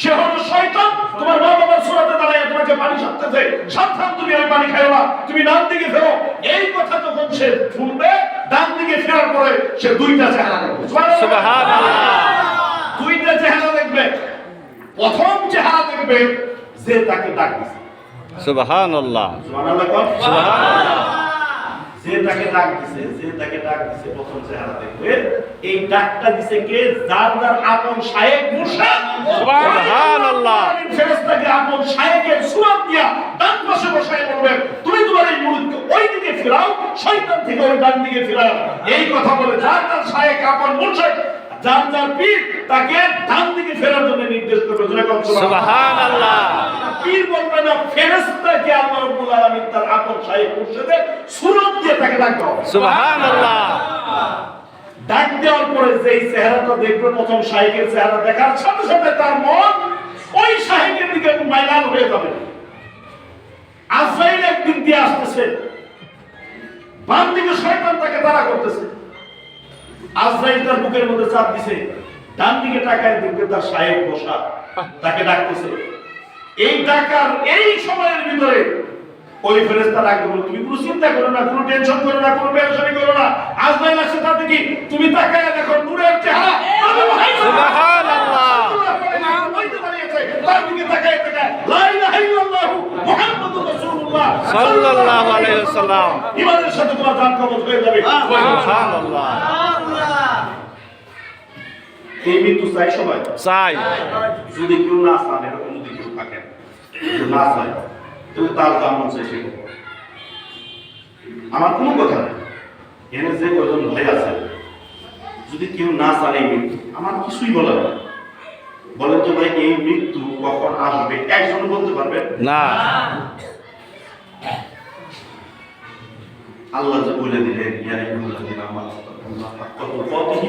A: সে হলো শয়তান। তোমার মা বাবার সুরাতে দাঁড়িয়ে তোমাকে পানি সাথে সাবধান, তুমি ওই পানি খাও না, তুমি ডান দিকে ফেরো। এই কথা যখন সে শুনবে, ডান দিকে ফেরার পরে সে দুইটা চেহারা দেখবে।
B: সুবহানাল্লাহ।
A: দুইটা চেহারা দেখবে। প্রথম চেহারা দেখবে যে তাকে ডাক দিছে।
B: সুবহানাল্লাহ।
A: সুবহানাল্লাহ কোন?
B: সুবহানাল্লাহ।
A: যে তাকে ডাক দিছে, যে তাকে ডাক দিছে, প্রথম চেহারা দেখবে এই ডাকটা দিছে কে? যার যার আপন শায়েখ মুর্শিদ।
B: সুবহানাল্লাহ।
A: ফেরেশতাকে আপন শায়েখের সুরাত দিয়া ডান পাশে বসায় বলবেন, তুমি তোমার এই মুরিদকে ওই দিকে ফেরাও, শয়তান থেকে ওই ডান দিকে ফেরাও। এই কথা বলে যার যার শায়েখ আপন মুর্শিদ, যার যার পীর তাকে ডান দিকে ফেরার জন্য নির্দেশ করবে।
B: সুবহানাল্লাহ।
A: পীর বলবে না, ফেরেশতাকে আল্লাহ রাব্বুল আলামিন তার আপন শায়েখ মুর্শিদের সুরাত দিয়ে তাকে ডাকতে হবে।
B: সুবহানাল্লাহ।
A: ডাক দেওয়ার পরে যেই চেহারাটা দেখবে, প্রথম শায়েখের চেহারা দেখার সাথে সাথে তার মন ওই শায়েখের দিকে মাইলান হয়ে যাবে। আজরাইল একদিক দিয়ে আসতেছে, বাম দিকে শয়তান তাকে তাড়া করতেছে। আজরাইল তার বুকের মধ্যে চাপ দিছে, ডান দিকে তাকায় দেখবে তার শায়েখ বসা তাকে ডাকতেছে। এই ডাকার এই সময়ের ভিতরে ওই ফেরেশতা ডাকবে, বলে তুমি কোনো চিন্তা করো না, কোনো টেনশন করো না, কোনো পেরেশানি করো না। আজরাইল আসছে তাতে কি, তুমি তাকায় দেখো নূরের চেহারা
B: সুবহানাল্লাহ।
A: তার দিকে তাকায় তাকায় লা ইলাহা ইল্লাল্লাহু মুহাম্মাদুর রাসূলুল্লাহ
B: সাল্লাল্লাহু আলাইহি ওয়াসাল্লাম।
A: ঈমানের সাথে তোমার জান কবজ হয়ে যাবে।
B: সুবহানাল্লাহ।
A: এই মৃত্যু চাই সবাই?
B: চাই।
A: যদি কেউ না চান, এরকম যদি কেউ থাকে, কেউ না চায়, তাহলে তার জামন চাই সে করবে। আমার কোনো কথা নেই, এখানে যে কজন ভাই আছে, যদি কেউ না চান এই মৃত্যু, আমার কিছুই বলার নেই। বলেন তো ভাই, এই মৃত্যু কখন আসবে একজন বলতে পারবে
B: না।
A: আল্লাহ যে বলে দিলেন, ইয়া আইয়ুহাল্লাযীনা আমানু তাকুল্লাহা হাক্কা তুকাতিহি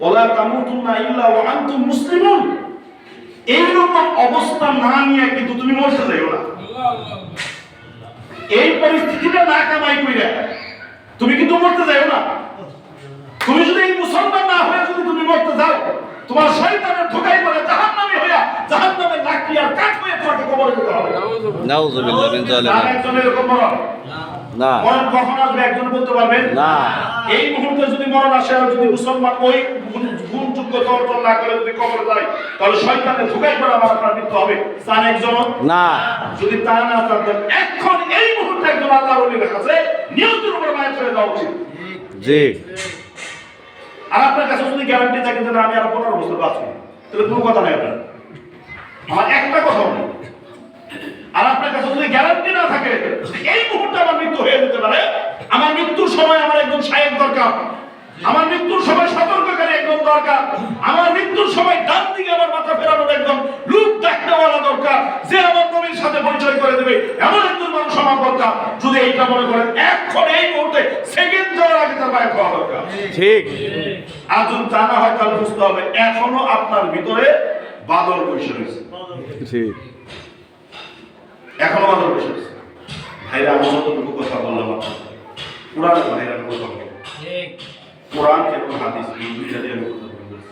A: ওয়া লা তামুতুন্না ইল্লা ওয়া আনতুম মুসলিমুন। এইরকম অবস্থা না নিয়ে কিন্তু তুমি মরতে যাইও না। এই পরিস্থিতিটা না কামাই কইরা তুমি কিন্তু মরতে যাইও না। তুমি যদি এই মুসলমান না হয়ে যদি তুমি মরতে যাও, তোমার শয়তানের ধোঁকায় পড়ে জাহান্নামী হইয়া জাহান্নামের লাকড়ি আর কাঠ হয়ে তোমাকে কবরে দিতে হবে।
B: নাউযুবিল্লাহ মিন যালিক।
A: আর একজন এরকম মরণ
B: না।
A: মরণ কখন আসবে একজন বলতে পারবেন
B: না।
A: এই মুহূর্তে যদি মরণ আসে আর যদি মুসলমান ওই গুণযোগ্যতা অর্জন না করে যদি কবরে যায়, তাহলে শয়তানের ধোঁকায় পড়ে আমার আপনার মৃত্যু হবে। চান একজন?
B: না।
A: যদি তা না চান, এখন এই মুহূর্তে একজন আল্লাহর ওলির কাছে নিয়তের উপর মায়ের হয়ে যাওয়া উচিত।
B: জি।
A: আর আপনার কাছে যদি গ্যারান্টি থাকে যে না আমি আর 15 বছর বাঁচবো, তাহলে কোনো কথা নাই আপনার, আমার একটা কথাও নেই। আর আপনার কাছে যদি গ্যারান্টি না থাকে এই মুহূর্তে আমার মৃত্যু হয়ে যেতে পারে, আমার মৃত্যুর সময় আমার একজন শায়েখ দরকার, আমার মৃত্যুর সময় সতর্ককারী একজন দরকার, আমার মৃত্যুর সময় ডান দিকে আমার মাথা ফেরানোর একজন লোক ডাকনেওয়ালা দরকার, যে আমার নবীর সাথে পরিচয় করে দেবে, এমন একজন মানুষ আমার দরকার। যদি এইটা মনে করেন, এখন এই মুহূর্তে সেকেন্ড যাওয়ার আগে তার বাইরে হওয়া দরকার।
B: ঠিক।
A: আর যদি তা না হয়, তাহলে বুঝতে হবে এখনো আপনার ভিতরে বাদল বসে রয়েছে।
B: ঠিক।
A: এখনো বাদল বসে রয়েছে। ভাইরা, আমি যতটুকু কথা বললাম আপনার পুরাণ ভাইরা কথা বললাম, কোরআন এবং হাদিস এই দুইটা দিয়ে আমি কথা বলতেছি।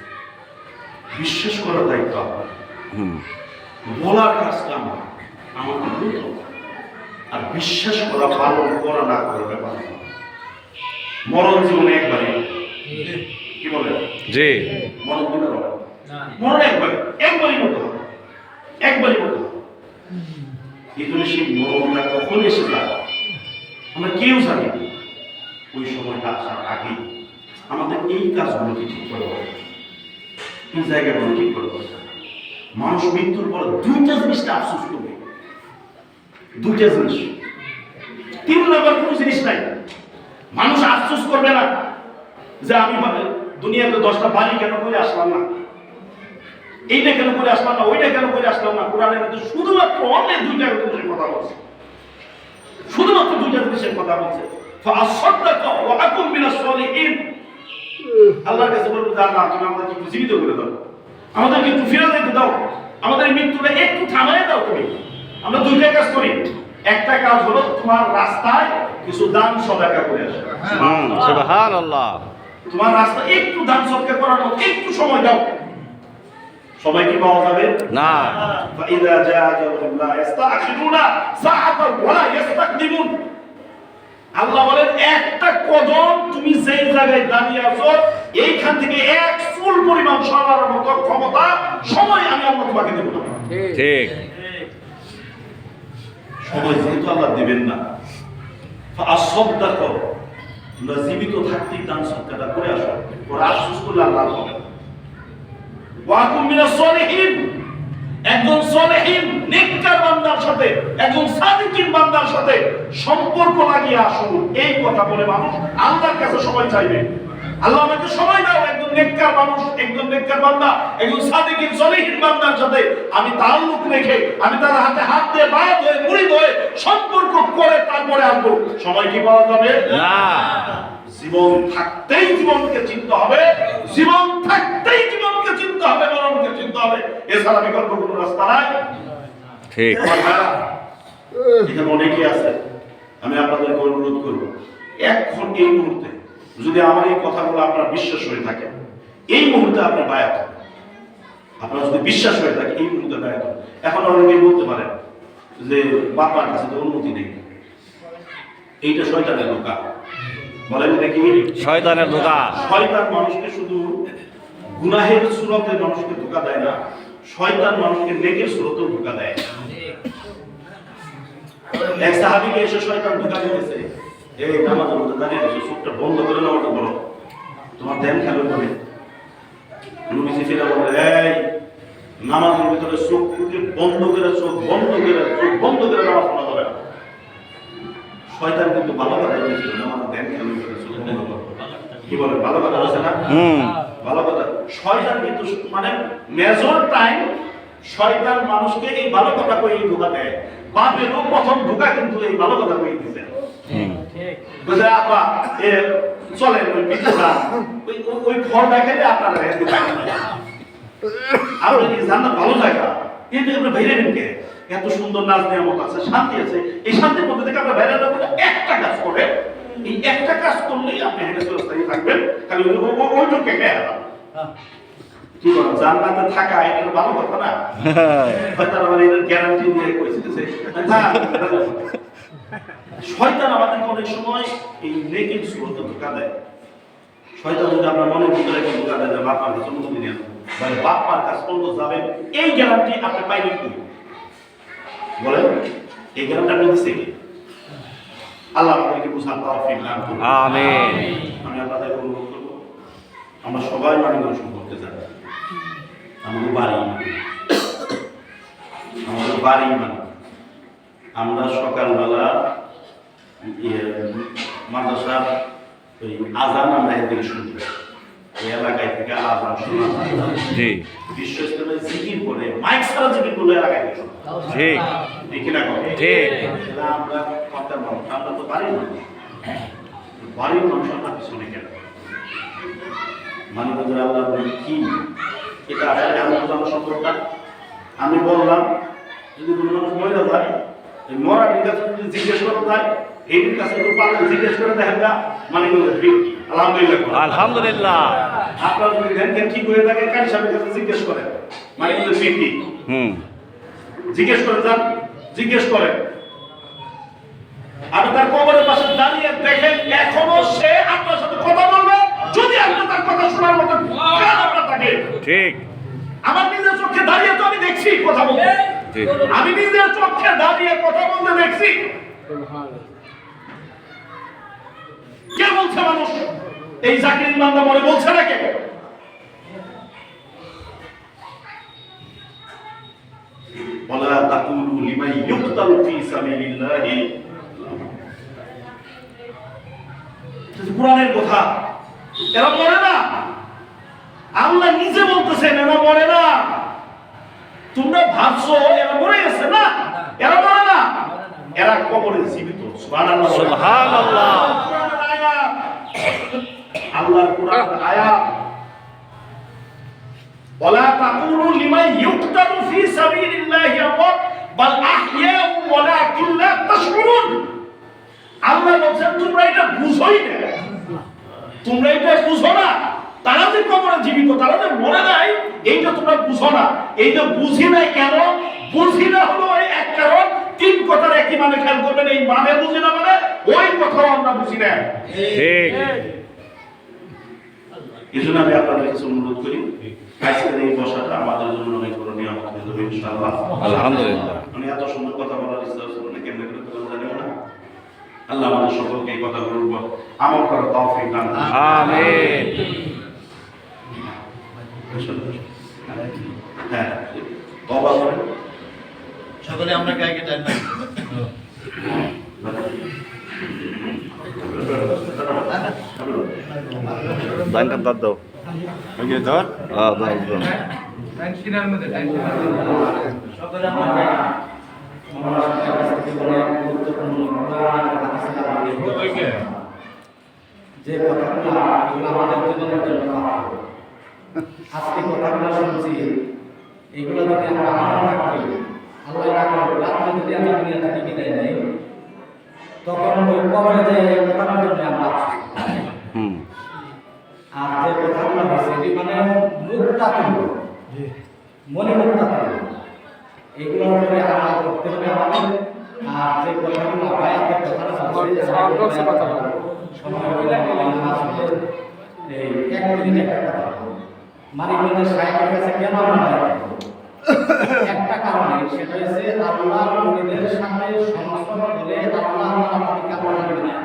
A: বিশ্বাস করার দায়িত্ব আপনার, বলার কাজটা আমার আমাকে বলতে হবে। আর বিশ্বাস করা, পালন করা না করার ব্যাপার না। মরণ জীবনে একবারই, কি বলে?
B: জি।
A: মরণ দিনের মরণ একবারই মরতে হবে, একবারই মরতে হবে। এই জন্য সেই মরণটা কখন এসে যায় আমরা কেউ জানি না। ওই সময়টা আসার আগে আমাদের এই কাজগুলোকে ঠিক করে হবে, এই জায়গাগুলো ঠিক করে হবে। মানুষ মৃত্যুর পর দুইটা জিনিসটা আফসোস করবে।
C: দুইটা জিনিস। 3 নম্বর কোনো জিনিস নাই। মানুষ আফসোস করবে না যে আমি দুনিয়াতে 10টা বাড়ি কেন করে আসলাম না, এইটা কেন করে আসলাম না, ওইটা কেন করে আসলাম না। কোরআনের মধ্যে শুধুমাত্র অনেক দুইটা জিনিসের কথা বলছে, শুধুমাত্র দুইটা জিনিসের কথা বলছে। ফাআসাদদাকা ওয়া আকুম মিনাস সালিহিন। আল্লাহর কাছে বলবো যে আল্লাহ তুমি আমাদেরকে একটু জীবিত করে দাও, আমাদেরকে একটু ফিরে যেতে দাও, আমাদের মৃত্যুটা একটু থামায় দাও তুমি। আমরা দুইটা কাজ করি। একটা কাজ হলো তোমার রাস্তায় কিছু দান সদকা করে আসো।
B: সুবহানাল্লাহ।
C: তোমার রাস্তা একটু দান সদকা করার মতো একটু সময় দাও। সময় কি পাওয়া যাবে
B: না।
C: ফাইদা জাআ আজালুহুম লা ইস্তাখিরুনা সাআতান ওয়া লা ইস্তাকদিমুন। আল্লাহ বলেন একটা কদম তুমি যেই জায়গায় দাঁড়িয়ে আছো এইখান থেকে এক চুল পরিমাণ সরার মতো ক্ষমতা সময় আমি আল্লাহ তোমাকে দেব না।
B: ঠিক।
C: সময় যেহেতু আল্লাহ দিবেন না, ফাআসাদদাকা তোমরা জীবিত থাকতেই দান সদকাটা করে আসো। ওরা আফসোস করলে আল্লাহ হবে। ওয়া কুম মিনাস সালিহিন। একজন সলেহীন নেককার বান্দার সাথে একজন সাদিকিন বান্দার সাথে সম্পর্ক লাগিয়ে আসুন, এই কথা বলে মানুষ আল্লাহর কাছে সময় চাইবে। আল্লাহ আমাকে সময় দাও, একজন নেককার মানুষ, একজন নেককার বান্দা, একজন সাদিকিন সলেহীন বান্দার সাথে আমি তাল্লুক রেখে, আমি তার হাতে হাত দিয়ে বায়াত হয়ে মুরিদ হয়ে সম্পর্ক করে তারপরে আসবো। সময় কি পাওয়া যাবে
B: না।
C: জীবন থাকতেই জীবনকে চিনতে হবে, জীবন থাকতেই জীবনকে চিনতে হবে, মরণকে চিনতে হবে। এছাড়া বিকল্প কোনো রাস্তা নাই।
B: ঠিক।
C: এখানে অনেকেই আছে, আমি আপনাদেরকে অনুরোধ করবো এখন এই মুহূর্তে যদি আমার এই কথাগুলো আপনার বিশ্বাস হয়ে থাকে, এই মুহূর্তে আপনার বায়াত, আপনার যদি বিশ্বাস হয়ে থাকে এই মুহূর্তে বায়াত। এখন অনেকেই বলতে পারেন যে বাবার কাছে তো অনুমতি নেই, এইটা শয়তানের ধোঁকা। বলেন দেখি,
B: শয়তানের ধোঁকা।
C: শয়তান মানুষকে শুধু গুনাহের সুরতে মানুষকে ধোঁকা দেয় না, শয়তান মানুষকে নেকের সুরতেও ধোঁকা দেয়। এক সাহাবীকে এসে শয়তান ধোঁকা দিয়েছে, এই নামাজের মধ্যে দাঁড়িয়ে আছে, চোখটা বন্ধ করে নামাজটা বলো, তোমার ধ্যান খেলো করে। নবীজি ফিরে বললেন, এই নামাজের ভিতরে চোখকে বন্ধ করে, চোখ বন্ধ করে, চোখ বন্ধ করে নামাজ পড়া যাবে না। শয়তান কিন্তু ভালো কথা বলেছিল, নামাজের ধ্যান খেলো করে, চোখ বন্ধ করো। কি বলে, ভালো কথা বলছে না? ভালো কথা। শয়তান কিন্তু মানে মেজর টাইম শয়তান মানুষকে এই ভালো কথা কই ধোঁকা দেয়। বাপেরও প্রথম ধোঁকা কিন্তু এই ভালো কথা কই দিতে। বুঝলে আপা এ চলেন ওই পিঠা ওই ফল দেখাইলে আপনারা একটু খাই না। আর এই জান্নাত ভালো জায়গা, কিন্তু আপনি বাইরে নেন কে? এত সুন্দর নাচ নিয়ামত আছে, শান্তি আছে, এই শান্তির মধ্যে থেকে আপনার বাইরে যাবেন, একটা কাজ করে, এই একটা কাজ করলেই আপনি হেডেস অবস্থায় থাকবেন। খালি ওইটুকু খেয়ে কি বলো, জান্নাতে থাকা এটা ভালো কথা না? হয়তো আমার এর গ্যারান্টি দিয়ে কইছে না। শয়তান আমাদেরকে অনেক সময় এই নেকের সুরতে ধোঁকা দেয়। শয়তান যদি আপনার মনের ভিতরে একটা ধোঁকা দেয়, বাপার কাছে অনুমতি নেন, মানে বাপার কাছে পর্যন্ত যাবেন, এই গ্যারান্টি আপনি পাইবেন কি? বলেন, এই গ্যারান্টি আপনি দিচ্ছে কি? আল্লাহ আমাদেরকে বুঝার তৌফিক দান করুন।
B: আমিন।
C: আমি আপনাদের অনুরোধ করব, আমরা সবাই মানিকগঞ্জ সম্পর্কে জানি, আমাদের বাড়ি মানে আমরা সকালবেলা মাদ্রাসার ওই আজান আমরা এদিকে শুনতে পাই, এই এলাকায় থেকে আজান শোনা যায়।
B: জি।
C: বিশ্ব ইসলামের জিকির করে, মাইক ছাড়া জিকির করলে এলাকায় থেকে শোনা
B: ঠিক।
C: ঠিক না?
B: ঠিক।
C: আমরা কথা বলবো, আমরা তো বাড়ির মানুষ, বাড়ির মানুষ আমরা পিছনে কেন? মানিকগঞ্জের আল্লাহ কি এটা আসলে এমন জানা সম্ভব না। আমি বললাম যদি কোনো মানুষ মরে যায়, মরাটির কাছে যদি জিজ্ঞেস করা যায়, এটির কাছে তো পারলে জিজ্ঞেস করে দেখেন না মানিকগঞ্জের ঠিক। আলহামদুলিল্লাহ,
B: আলহামদুলিল্লাহ।
C: আপনারা যদি ধ্যান ঠিক হয়ে থাকে কারি সাহেবের কাছে জিজ্ঞেস করেন মানিকগঞ্জের ঠিক কি, জিজ্ঞেস করে যান, জিজ্ঞেস করেন। আপনি তার কবরের পাশে দাঁড়িয়ে দেখেন, এখনো সে আপনার সাথে কথা বলবে যদি আপনি তার কথা শোনার মতো কান আপনার থাকে। ঠিক। আমার নিজের চোখে দাঁড়িয়ে তো আমি দেখছি কথা বলতে, আমি নিজের চোখে দাঁড়িয়ে কথা বলতে দেখছি। কে বলছে মানুষ এই জাকির বান্দা মরে বলছে না কে? ওয়ালা তাকুলু লিমান ইউকতালু ফি সাবিলিল্লাহি। কুরআনের কথা, এরা মরে না। আল্লাহ নিজে বলতেছেন এরা মরে না। তোমরা ভাবছো এরা মরে গেছে, না, এরা মরে না, এরা কবরে জীবিত। সুবহানাল্লাহ,
B: সুবহানাল্লাহ।
C: কুরআনের আয়াত, আল্লাহর কুরআনের আয়াত। ওয়ালা তাকুলু লিমান ইউকতালু ফি সাবিলিল্লাহি আমওয়াত বাল আহইয়াউ ওয়ালাকিন লা তাশউরুন। আল্লাহ বলেন তোমরা এটা বুঝোই না, তোমরা এটা বুঝো না। তারা যে কবরে জীবিত, তারা যে মরে নাই, এইটা তোমরা বুঝো না। এইটা বুঝি না কেন? বুঝি না হলো এই এক কারণ, তিন কথার একই মানে। খেয়াল করবেন, এই মানে বুঝি না মানে ওই কথাও আমরা বুঝি না।
B: ঠিক।
C: এই জন্য আমি আপনাদের কাছে অনুরোধ করি, আজকের এই বসাটা আমাদের জন্য অনেক বড় নিয়ামত হয়ে যাবে ইনশাআল্লাহ।
B: আলহামদুলিল্লাহ।
C: আমি এত সুন্দর কথা বলার ইচ্ছা হচ্ছে না, কেমনে করে কথা জানিও না। আল্লাহ আমাদের সকলকে এই কথাগুলোর উপর আমল করার তৌফিক দান করুন।
B: আমিন।
C: হ্যাঁ, তওবা করেন
D: সকলে আমরা গায়ে টাইম না।
B: দানটা দাও দাও। ওকে ধর। দাও দাও।
D: সকলে আমরা গায়ে যে কথাগুলো এগুলো আমাদের জীবনের জন্য আজকে কথাগুলো শুনছি, এগুলো যদি আমরা আমল না করি, আল্লাহ না করুক রাত্রে যদি আমি দুনিয়া থেকে বিদায় নেই, তখন ওই কবরে যে কথাটার জন্য আমরা
B: হুম।
D: আর যে কথাগুলো হয়েছে এটি মানে মুক্তা তুলব, মনে মুক্তা তুলব, এগুলোর উপরে আমল করতে হবে আমাদের। আর যে কথাগুলো আয়াতের কথাটা সময় হলে এই এক মিনিট একটা কথা মানিকগঞ্জের সাহেবের কাছে কেন আমরা একটা কারণে, সেটা হচ্ছে আল্লাহর নবীদের সাথে সংস্পর্শ হলে আল্লাহ আমাদেরকে কামনা করে না।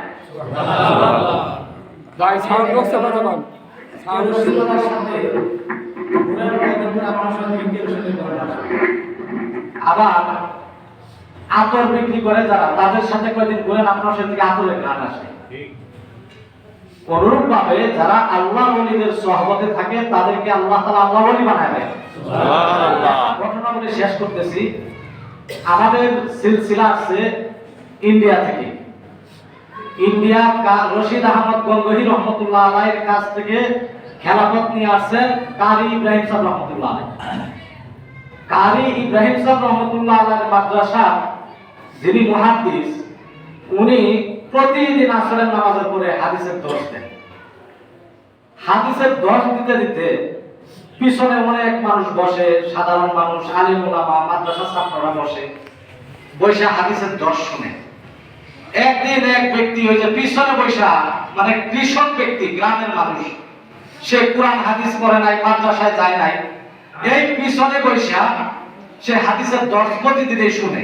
E: ভাই সাউন্ড বক্সে কথা বল। সাউন্ড
D: রসুলের সাথে পুরান কয়েকদিন আপনার সাথে কেরোসিনের দরকার আছে। আবার আতর বিক্রি করে যারা, তাদের সাথে কয়েকদিন ঘুরেন আপনার সাথে থেকে আতরের ঘ্রাণ আসে। অনুরূপ ভাবে যারা আল্লাহ ওলিদের সহবতে থাকে তাদেরকে আল্লাহ তাআলা আল্লাহ ওলি বানায় দেন।
B: সুবহানাল্লাহ।
D: ঘটনা বলে শেষ করতেছি। আমাদের সিলসিলা আছে ইন্ডিয়া থেকে। ইন্ডিয়া রশিদ আহমদ গঙ্গোহী রহমতুল্লাহ আলাইহির কাছ থেকে খেলাফত নিয়ে আসছেন কারি ইব্রাহিম সাহেব রহমতুল্লাহ আলাইহি। কারি ইব্রাহিম সাহেব রহমতুল্লাহ আলাইহির মাদ্রাসা যিনি মুহাদ্দিস, উনি প্রতিদিন আসরের নামাজের পরে হাদিসের দর্শ দেন। হাদিসের দর্শ দিতে দিতে পিছনে অনেক মানুষ বসে, সাধারণ মানুষ, আলিম ওলামা, মাদ্রাসা ছাত্ররা বসে হাদিসের দর্শ শুনে। একদিন এক ব্যক্তি ওই যে পিছনে বৈশা, মানে কৃষক ব্যক্তি, গ্রামের মানুষ, সে কোরআন হাদিস পড়ে নাই, মাদ্রাসায় যায় নাই, এই পিছনে বৈশা সে হাদিসের দর্শ প্রতিদিনই শুনে।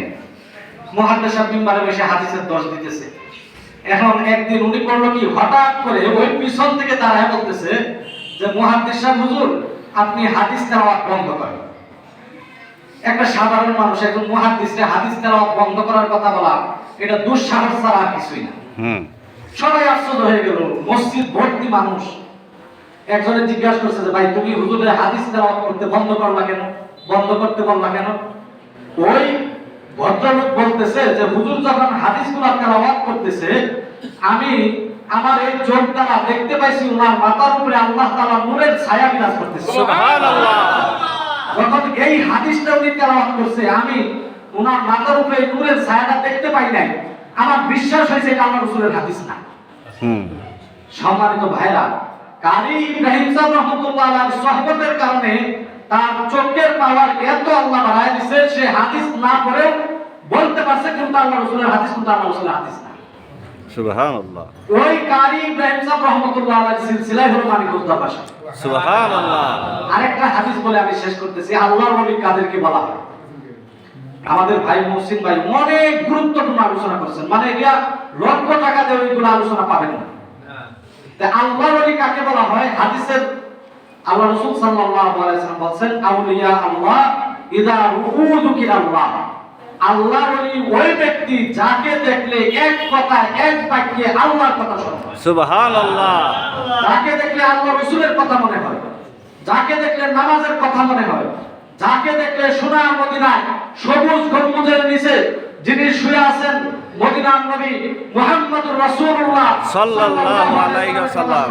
D: মুহাদ্দিস সাহেব মিম্বারে বসে হাদিসের দর্শ দিতেছে। এখন একদিন উনি করলো কি, হঠাৎ করে ওই পিছন থেকে দাঁড়ায় বলতেছে যে মুহাদ্দিস সাহেব হুজুর, আপনি হাদিস তেলাওয়াত বন্ধ করেন। একটা সাধারণ মানুষ একজন মুহাদ্দিসকে হাদিস তেলাওয়াত বন্ধ করার কথা বলা, এটা দুঃসাহস ছাড়া আর কিছুই না। সবাই আশ্চর্য হয়ে গেল, মসজিদ ভর্তি মানুষ। একজনে জিজ্ঞাসা করছে যে ভাই, তুমি হুজুরের হাদিস তেলাওয়াত করতে বন্ধ করলা কেন, বন্ধ করতে বললা কেন? ওই ভদ্রলোক বলতেছে যে হুজুর যখন হাদিসগুলো তেলাওয়াত করতেছে, আমি আমার এই চোখ দ্বারা দেখতে পাইছি ওনার মাথার উপরে আল্লাহ তাআলা নূরের ছায়া বিরাজ করতেছে।
B: সুবহানাল্লাহ।
D: যখন এই হাদিসটা উনি তেলাওয়াত করছে, আমি ওনার মাথার উপরে নূরের ছায়াটা দেখতে পাই নাই। আমার বিশ্বাস হয়েছে এটা আল্লাহর রাসূলের হাদিস না। সম্মানিত ভাইরা, কারি ইব্রাহিম সাহেব রাহমাতুল্লাহ আলাইহির সুহবতের কারণে তার চোখের পাওয়ার এত আল্লাহ বাড়ায় দিয়েছে, সে হাদিস না পড়ে বলতে পারছে কিন্তু আল্লাহর রাসূলের হাদিস, কিন্তু আল্লাহর রাসূলের হাদিস না।
B: সুবহানাল্লাহ।
D: ওই কারি ইব্রাহিম সাহেব রাহমাতুল্লাহ আলাইহির সিলসিলায় হলো মানিকগঞ্জ ভাষা।
B: সুবহানাল্লাহ।
D: আরেকটা হাদিস বলে আমি শেষ করতেছি। আল্লাহর ওলি কাদেরকে বলা হয়? আমাদের ভাই মুহসিন ভাই অনেক গুরুত্বপূর্ণ আলোচনা করছেন, মানে এটা লক্ষ টাকা দিয়ে ওইগুলো আলোচনা পাবেন না। তা আল্লাহর ওলি কাকে বলা হয়? হাদিসের আল্লাহ রাসূল সাল্লাল্লাহু আলাইহি ওয়াসাল্লাম বলেন, আউলিয়া আল্লাহ ইদা রুকুযুকিরাল্লাহ, আল্লাহর ওলি ওই ব্যক্তি যাকে দেখলে এক কথায় এক বাক্যে আল্লাহর কথা শোনে।
B: সুবহানাল্লাহ।
D: যাকে দেখলে আল্লাহ রাসূলের কথা মনে হয়, যাকে দেখলে নামাজের কথা মনে হয়, যাকে দেখলে সোনার মদিনায় সবুজ গম্বুজের নিচে যিনি শুয়ে আছেন মদিনার নবী মুহাম্মদুর রাসূলুল্লাহ
B: সাল্লাল্লাহু আলাইহি ওয়াসাল্লাম,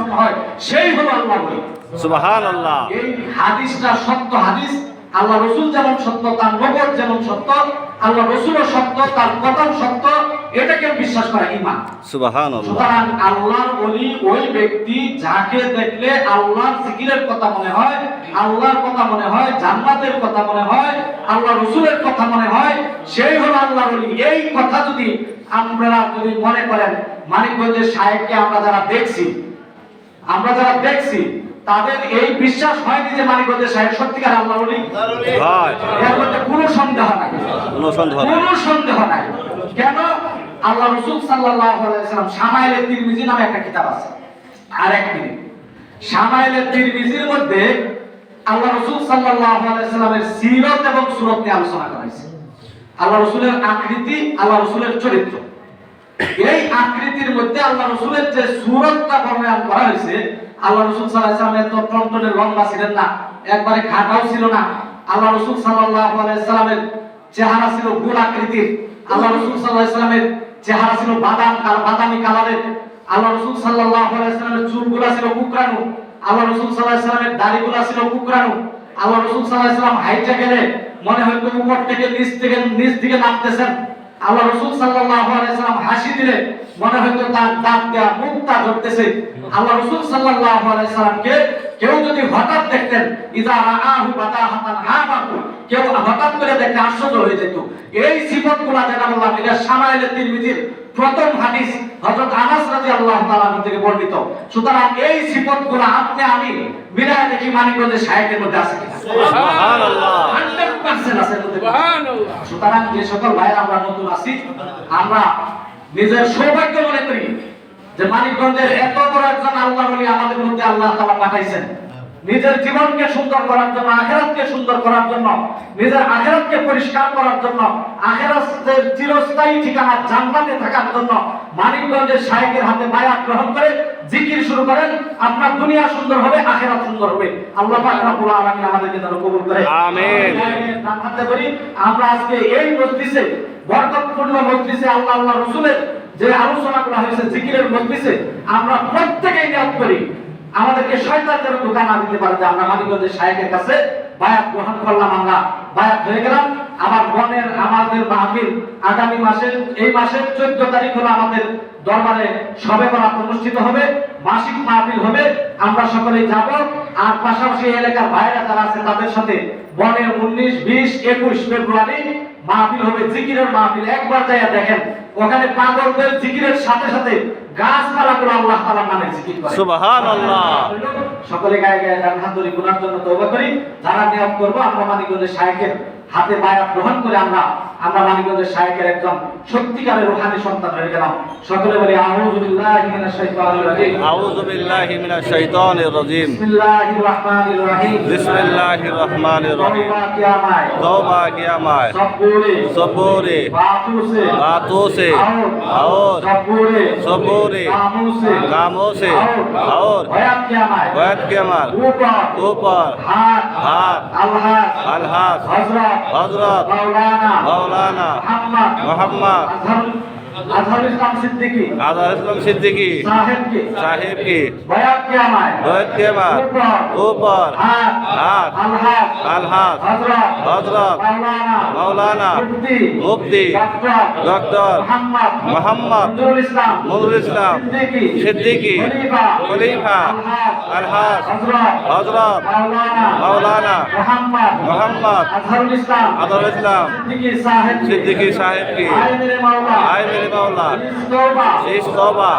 D: সেই হলো আল্লাহ ওলি।
B: সুবহানাল্লাহ।
D: এই হাদিসটা সত্য হাদিস। আল্লাহ রাসূল যেমন সত্য, তার নবুয়ত যেমন সত্য, আল্লাহ রাসূলও সত্য, তার কথাও সত্য, এটাকে বিশ্বাস করা ঈমান।
B: সুবহানাল্লাহ।
D: সুতরাং আল্লাহর ওলি ওই ব্যক্তি যাকে দেখলে আল্লাহর জিকিরের কথা মনে হয়, আল্লাহর কথা মনে হয়, জান্নাতের কথা মনে হয়, আল্লাহ রাসূলের কথা মনে হয়, সেই হলো আল্লাহর ওলি। এই কথা যদি আপনারা যদি মনে করেন, মানিকগঞ্জের শায়েখকে আমরা যারা দেখছি তাদের এই বিশ্বাস হয়নি যে মানিকগঞ্জের শায়েখ সত্যিকার আল্লাহর ওলি
B: হয়।
D: এর মধ্যে কোনো সন্দেহ নাই,
B: কোনো সন্দেহ নাই।
D: কোনো সন্দেহ নাই। কেন? আল্লাহ রাসূল সাল্লাল্লাহু আলাইহি ওয়াসাল্লাম শামাইলে তিরমিজি নামে একটা কিতাব আছে। আরেক মিনিট, শামাইলে তিরমিজির মধ্যে আল্লাহ রাসূল সাল্লাল্লাহু আলাইহি ওয়াসাল্লামের সিরত এবং সুরত নিয়ে আলোচনা করা হয়েছে। আল্লাহ রাসূলের আকৃতি, আল্লাহ রাসূলের চরিত্র, এই আকৃতির মধ্যে আল্লাহ রাসূলের যে সুরতটা বর্ণনা করা হয়েছে, আল্লাহ রাসূল সাল্লাল্লাহু আলাইহি ওয়াসাল্লাম এত টনটনে লম্বা ছিলেন না, একবারে খাটাও ছিল না। আল্লাহ রাসূল সাল্লাল্লাহু আলাইহি ওয়াসাল্লামের চেহারা ছিল গোল আকৃতির। আল্লাহ রাসূল সাল্লাল্লাহু আলাইহি ওয়াসাল্লামের চেহারা ছিল বাদামি কালারের। আল্লাহ রাসূল সাল্লাল্লাহু আলাইহি ওয়াসাল্লামের চুলগুলো ছিল কুকরানো। আল্লাহ রাসূল সাল্লাল্লাহু আলাইহি ওয়াসাল্লামের দাড়িগুলো ছিল কুকরানো। আল্লাহ রাসূল সাল্লাল্লাহু আলাইহি ওয়াসাল্লাম হাইটে গেলে মনে হয়তো উপর থেকে নিচ দিকে নামতেছেন। আল্লাহ রাসূল সাল্লাল্লাহু আলাইহি ওয়াসাল্লাম হাসি দিলে মনে হয়তো তার দাঁত দেয়া মুখটা ঝরতেছে। আল্লাহ রাসূল সাল্লাল্লাহু আলাইহি ওয়াসাল্লামকে কেউ যদি হঠাৎ দেখতেন, ইযা রাআহু বাদাহাতান হাবাহু, কেউ হঠাৎ করে দেখে আশ্চর্য হয়ে যেত। এই সিফাতগুলো যেটা বললাম, এটা শামাইলে তিরমিজির প্রথম হাদিস হযরত আনাস রাদিয়াল্লাহু তাআলা থেকে বর্ণিত। সুতরাং এই সিফাতগুলো আপনি আমি মিলায় দেখি মানিকগঞ্জের শায়েখের মধ্যে আছে কিনা।
B: সুবহানাল্লাহ।
D: 100% আছে মধ্যে।
E: সুবহানাল্লাহ।
D: সুতরাং যে সকল ভাইরা আমরা নতুন আছি, আমরা নিজের সৌভাগ্য মনে করি যে মানিকগঞ্জের এত বড় একজন আল্লাহর ওলি আমাদের মধ্যে আল্লাহ তাআলা পাঠাইছেন নিজের জীবনকে সুন্দর করার জন্য, আখিরাতকে সুন্দর করার জন্য, নিজের আখিরাতকে পরিষ্কার করার জন্য, আখিরাতের চিরস্থায়ী ঠিকানা জান্নাতে থাকার জন্য মানিকগঞ্জের শায়েখের হাতে বায়াত গ্রহণ করে জিকির শুরু করেন। আপনার দুনিয়া সুন্দর হবে, আখিরাত সুন্দর হবে। আল্লাহ পাক রব্বুল আলামিন আমাদেরকে যেন কবুল করে।
B: আমিন।
D: জান্নাতে করি। আমরা আজকে এই মজলিসে, বরকতপূর্ণ মজলিসে, আল্লাহ রাসূলের যে আলোচনা করা হয়েছে জিকিরের মজলিসে, আমরা প্রত্যেকেই নিয়ত করি আমাদেরকে শয়তান যেন ধোঁকা না দিতে পারে যে আমরা মানিকগঞ্জের শায়েখের কাছে বায়াত গ্রহণ করলাম, আমরা বায়াত হয়ে গেলাম। আমার বোনের আমাদের মাহফিল আগামী মাসের এই মাসের 14 তারিখ হলো আমাদের দরবারে শবে বরাত অনুষ্ঠিত হবে, মাসিক মাহফিল হবে। আমরা সকলেই যাব। আর পাশাপাশি এলাকার ভাইরা যারা আছে তাদের সাথে বনে 19, 20, 21 ফেব্রুয়ারি মাহফিল হবে, জিকিরের মাহফিল। একবার যাইয়া দেখেন, ওখানে পাগলদের জিকিরের সাথে সাথে গাছপালাগুলো আল্লাহ তাআলার নামে জিকির করে।
B: সুবহানাল্লাহ।
D: সকলে গায়ে গায়ে ডান হাত ধরে গুনার জন্য তওবা করি। যারা নিয়ত করব আমরা মানিকগঞ্জের শায়েখের হাতে বায়াত গ্রহণ করে আমরা মানিকগঞ্জের শায়েখের একদম সত্যিকারের রূহানি সন্তান হয়ে গেলাম। সকলে বলি আউযু বিল্লাহি মিনাশ শাইতানির রাজিম।
B: আউযু বিল্লাহি মিনাশ শাইতানির রাজিম।
D: বিসমিল্লাহির রাহমানির রহিম।
B: বিসমিল্লাহির রহমানির রহিম।
D: তওবা কিয়ামায়,
B: तौबा कियामाय,
D: সবুরে,
B: सबूरे,
D: বাতুসে,
B: बातों से और
D: সবুরে,
B: सबूरे, कामों से और
D: ভয়াত কিয়ামায়,
B: वैद कियामाय, ऊपर
D: হাত,
B: हाथ,
D: আলহাজ,
B: अलहाज,
D: হযরত,
B: हजरत
D: মাওলানা,
B: मौलाना
D: মোহাম্মদ,
B: मोहम्मद
D: আজহারুল ইসলাম সিদ্দিকী
B: आदर इस्लाम सिद्दीकी
D: সাহেবকে
B: साहिब की
D: ভয়াত কিয়ামায়,
B: वैद कियामाय, ऊपर
D: হাত,
B: हाथ,
D: আলহাজ,
B: अलहाज,
D: হযরত,
B: हजरत मौलाना मुफ्ती डॉक्टर मोहम्मद
D: নজরুল ইসলাম
B: नूरुल इस्लाम सिद्दीकी खलीफा अलहाज हजरत मौलाना मोहम्मद
D: আজহারুল ইসলাম
B: आदर इस्लाम सिद्दीकी साहिब की आए मेरे मौला इस तौबा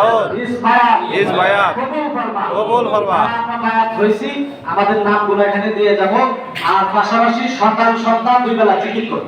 B: और इस बयात कबूल फरमा।
D: আমাদের নামগুলো এখানে দিয়ে যাব। আর পাশাপাশি সন্তান দুই বেলা জিকির করব।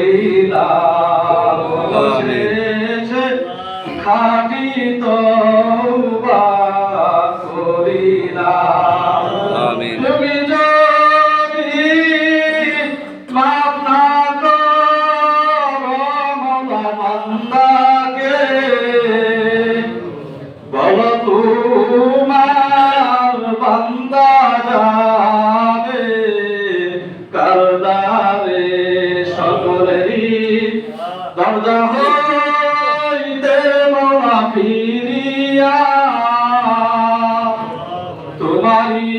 D: করিলাম শেষে খাটি তওবা করিলাম
B: আমিন।
D: তুমি যদি মাফ না করো মোলা বান্দাকে বলো তোমার বান্দা যাবে কারদারে সকলেরই দরজা হইতে মোলা ফিরিয়া তোমারি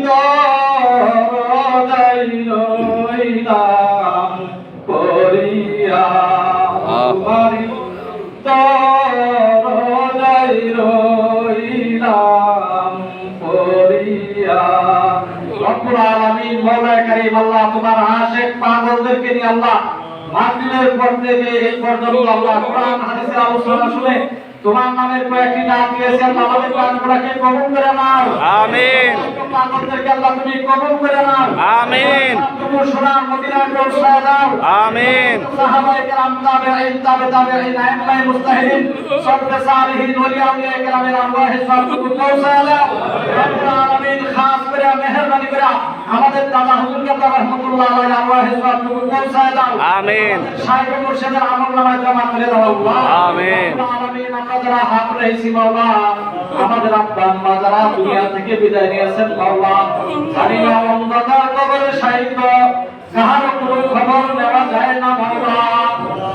D: দরজাই রইলাম করিয়া তোমারি দরজাই রইলাম করিয়া। রব্বুল আলামিন মওলা কারীম আল্লাহ তোমার আশিক পাগলদেরকে নিয়ে আল্লাহ মাহফিলের পর থেকে এই পর্যন্ত আল্লাহ কোরআন হাদিসের আলোচনা শুনে তোমার নামের কয়েকটি ডাক দিয়েছে আল্লাহ আমাদের প্রাণগুলোকে কবুল করে নাও
B: আমিন।
D: পাগলদেরকে আল্লাহ তুমি কবুল করে নাও
B: আমিন।
D: তুমি সোনার মদিনায় পৌঁছায় দাও
B: আমিন।
D: সাহাবায়ে কেরাম তাবেঈন আইম্মায়ে মুজতাহিদিন সবকে সালিহিন ওলিয়া আউলিয়া কেরামের আরওয়াহে সবটুকু পৌঁছায় দাও রব্বুল আলামিন খাস করে মেহেরবানি করে আমাদের দাদা হুজুর কেবলা রাহমাতুল্লাহ আলাইহি আরওয়াহে সবটুকু পৌঁছায় দাও
B: আমিন।
D: শাইখ মুর্শিদের আমলনামায় জমা করে দাও আল্লাহ
B: আমিন।
D: রব্বুল আলামিন আমরা যারা হাত রেখেছি মাওলা আমাদের আব্বা আম্মা যারা দুনিয়া থেকে বিদায় নিয়েছেন মাওলা জানি না অন্ধকার কবরে শায়িত কাহারও কোনো খবর নেওয়া যায় না মাওলা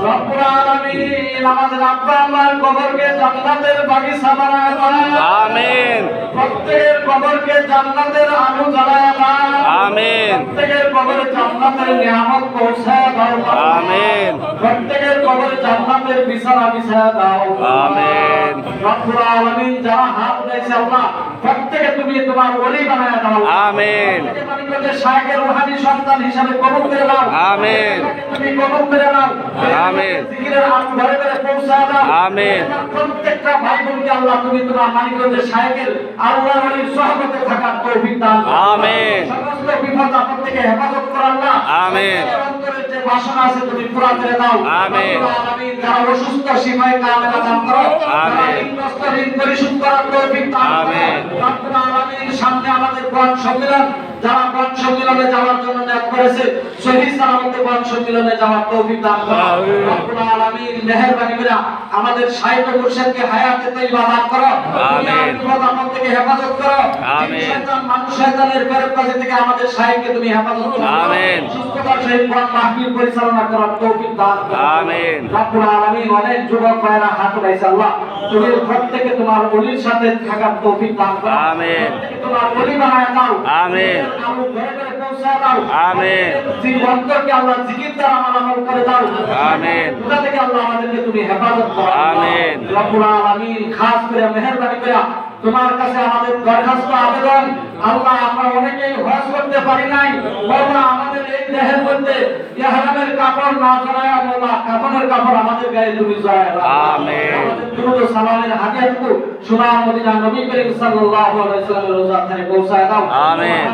D: রব্বুল আলামিন আমাদের আব্বা আম্মার কবরকে জান্নাতের বাগিচা বানায় দাও
B: আমিন।
D: প্রত্যেকের কবরকে জান্নাতের আলো জ্বালায় দাও
B: আমিন।
D: প্রত্যেকের কবরে জান্নাতের নিয়ামত পৌঁছায় দাও
B: আমিন।
D: প্রত্যেকের কবরে জান্নাতের বিছানা বিছায় দাও
B: আমিন।
D: রব্বুল আলামিন যারা হাত উঠাইছে আল্লাহ প্রত্যেকে তুমি তোমার ওলি বানায় দাও
B: আমিন।
D: প্রত্যেকে মানিকগঞ্জের শায়খের রূহানি সন্তান হিসাবে কবুল করে দাও
B: আমিন।
D: তুমি কবুল করে নাও
B: আমিন।
D: জিকিরের আলো ঘরে ঘরে পৌঁছায় দাও
B: আমিন।
D: প্রত্যেকটা ভাই বোনকে আল্লাহ তুমি তোমার মানিকগঞ্জের শায়খের আল্লাহর ওলির সহবতে থাকার তৌফিক দান করো
B: আমিন।
D: সমস্ত বিপদ আপদ থেকে হেফাজত করো আল্লাহ
B: আমিন।
D: অন্তরের যে বাসনা আছে তুমি পুরা করে দাও
B: আমিন।
D: রব্বুল আলামিন যারা অসুস্থ শিফায়ে কামেলা দান করো যারা ঋণগ্রস্ত ঋণ পরিশোধ করার তৌফিক দান করো
B: আমিন।
D: রব্বুল আলামিন সামনে আমাদের কোরআন সম্মেলন যারা কোরআন সম্মেলনে যাওয়ার জন্য নিয়ত করেছে সহিহ সালামতে কোরআন সম্মেলনে যাওয়ার তৌফিক দান করো
B: আমিন।
D: রব্বুল আলামিন মেহেরবানি করে আমাদের শাইখ মুর্শিদকে হায়াতে তৈয়বা দান করো
B: আমিন।
D: বিপদ আপদ থেকে হেফাজত করো
B: আমিন।
D: শয়তান মানুষ শয়তানের ফেরেববাজি থেকে আমাদের শাইখকে তুমি হেফাজত করো
B: আমিন।
D: সুস্থতার সহিত কোরআন মাহফিল পরিচালনা করার তৌফিক দান করো
B: আমিন।
D: রব্বুল আলামিন অনেক যুবক ভাইরা হাত উঠাইছে আল্লাহ তুমি প্রত্যেকে তোমার ওলির সাথে থাকার তৌফিক দান করো
B: আমিন।
D: প্রত্যেকে তোমার ওলি বানায় দাও
B: আমিন।
D: আলো ঘরে ঘরে পৌঁছায় দাও
B: আমিন।
D: জিন অন্তরকে আল্লাহ জিকির দ্বারা আমল করে দাও
B: আমিন।
D: ওটা থেকে আল্লাহ আমাদেরকে তুমি হেফাজত করো
B: আমিন।
D: রব্বুল আলামিন খাস করে মেহেরবানি করে তোমার কাছে আমাদের দরখাস্ত আবেদন আল্লাহ আমরা অনেকেই হজ করতে পারি নাই বাবা আমাদের এই দেহের মধ্যে ইহরামের কাপড় না জড়ায় আল্লাহ কাফনের কাপড় আমাদের গায়ে তুমি জড়ায় দাও
B: আমিন।
D: আমাদের দুরূদ ও সালামের হাদিয়াটুকু সোনার মদিনা নবী করিম সাল্লাল্লাহু আলাইহি ওয়াসাল্লামের রওজাতে পৌঁছায় দাও
B: আমিন।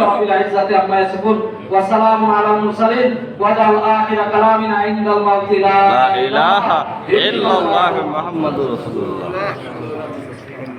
D: রব্বিল ইজ্জাতি আম্মা ইয়াসিফুন ওয়া সালামুন আলাল মুরসালিন ওয়া জাল আখির কালামিনা ইনদাল মাউতি লা
B: লা ইলাহা ইল্লাল্লাহু মুহাম্মাদুর রাসূলুল্লাহ।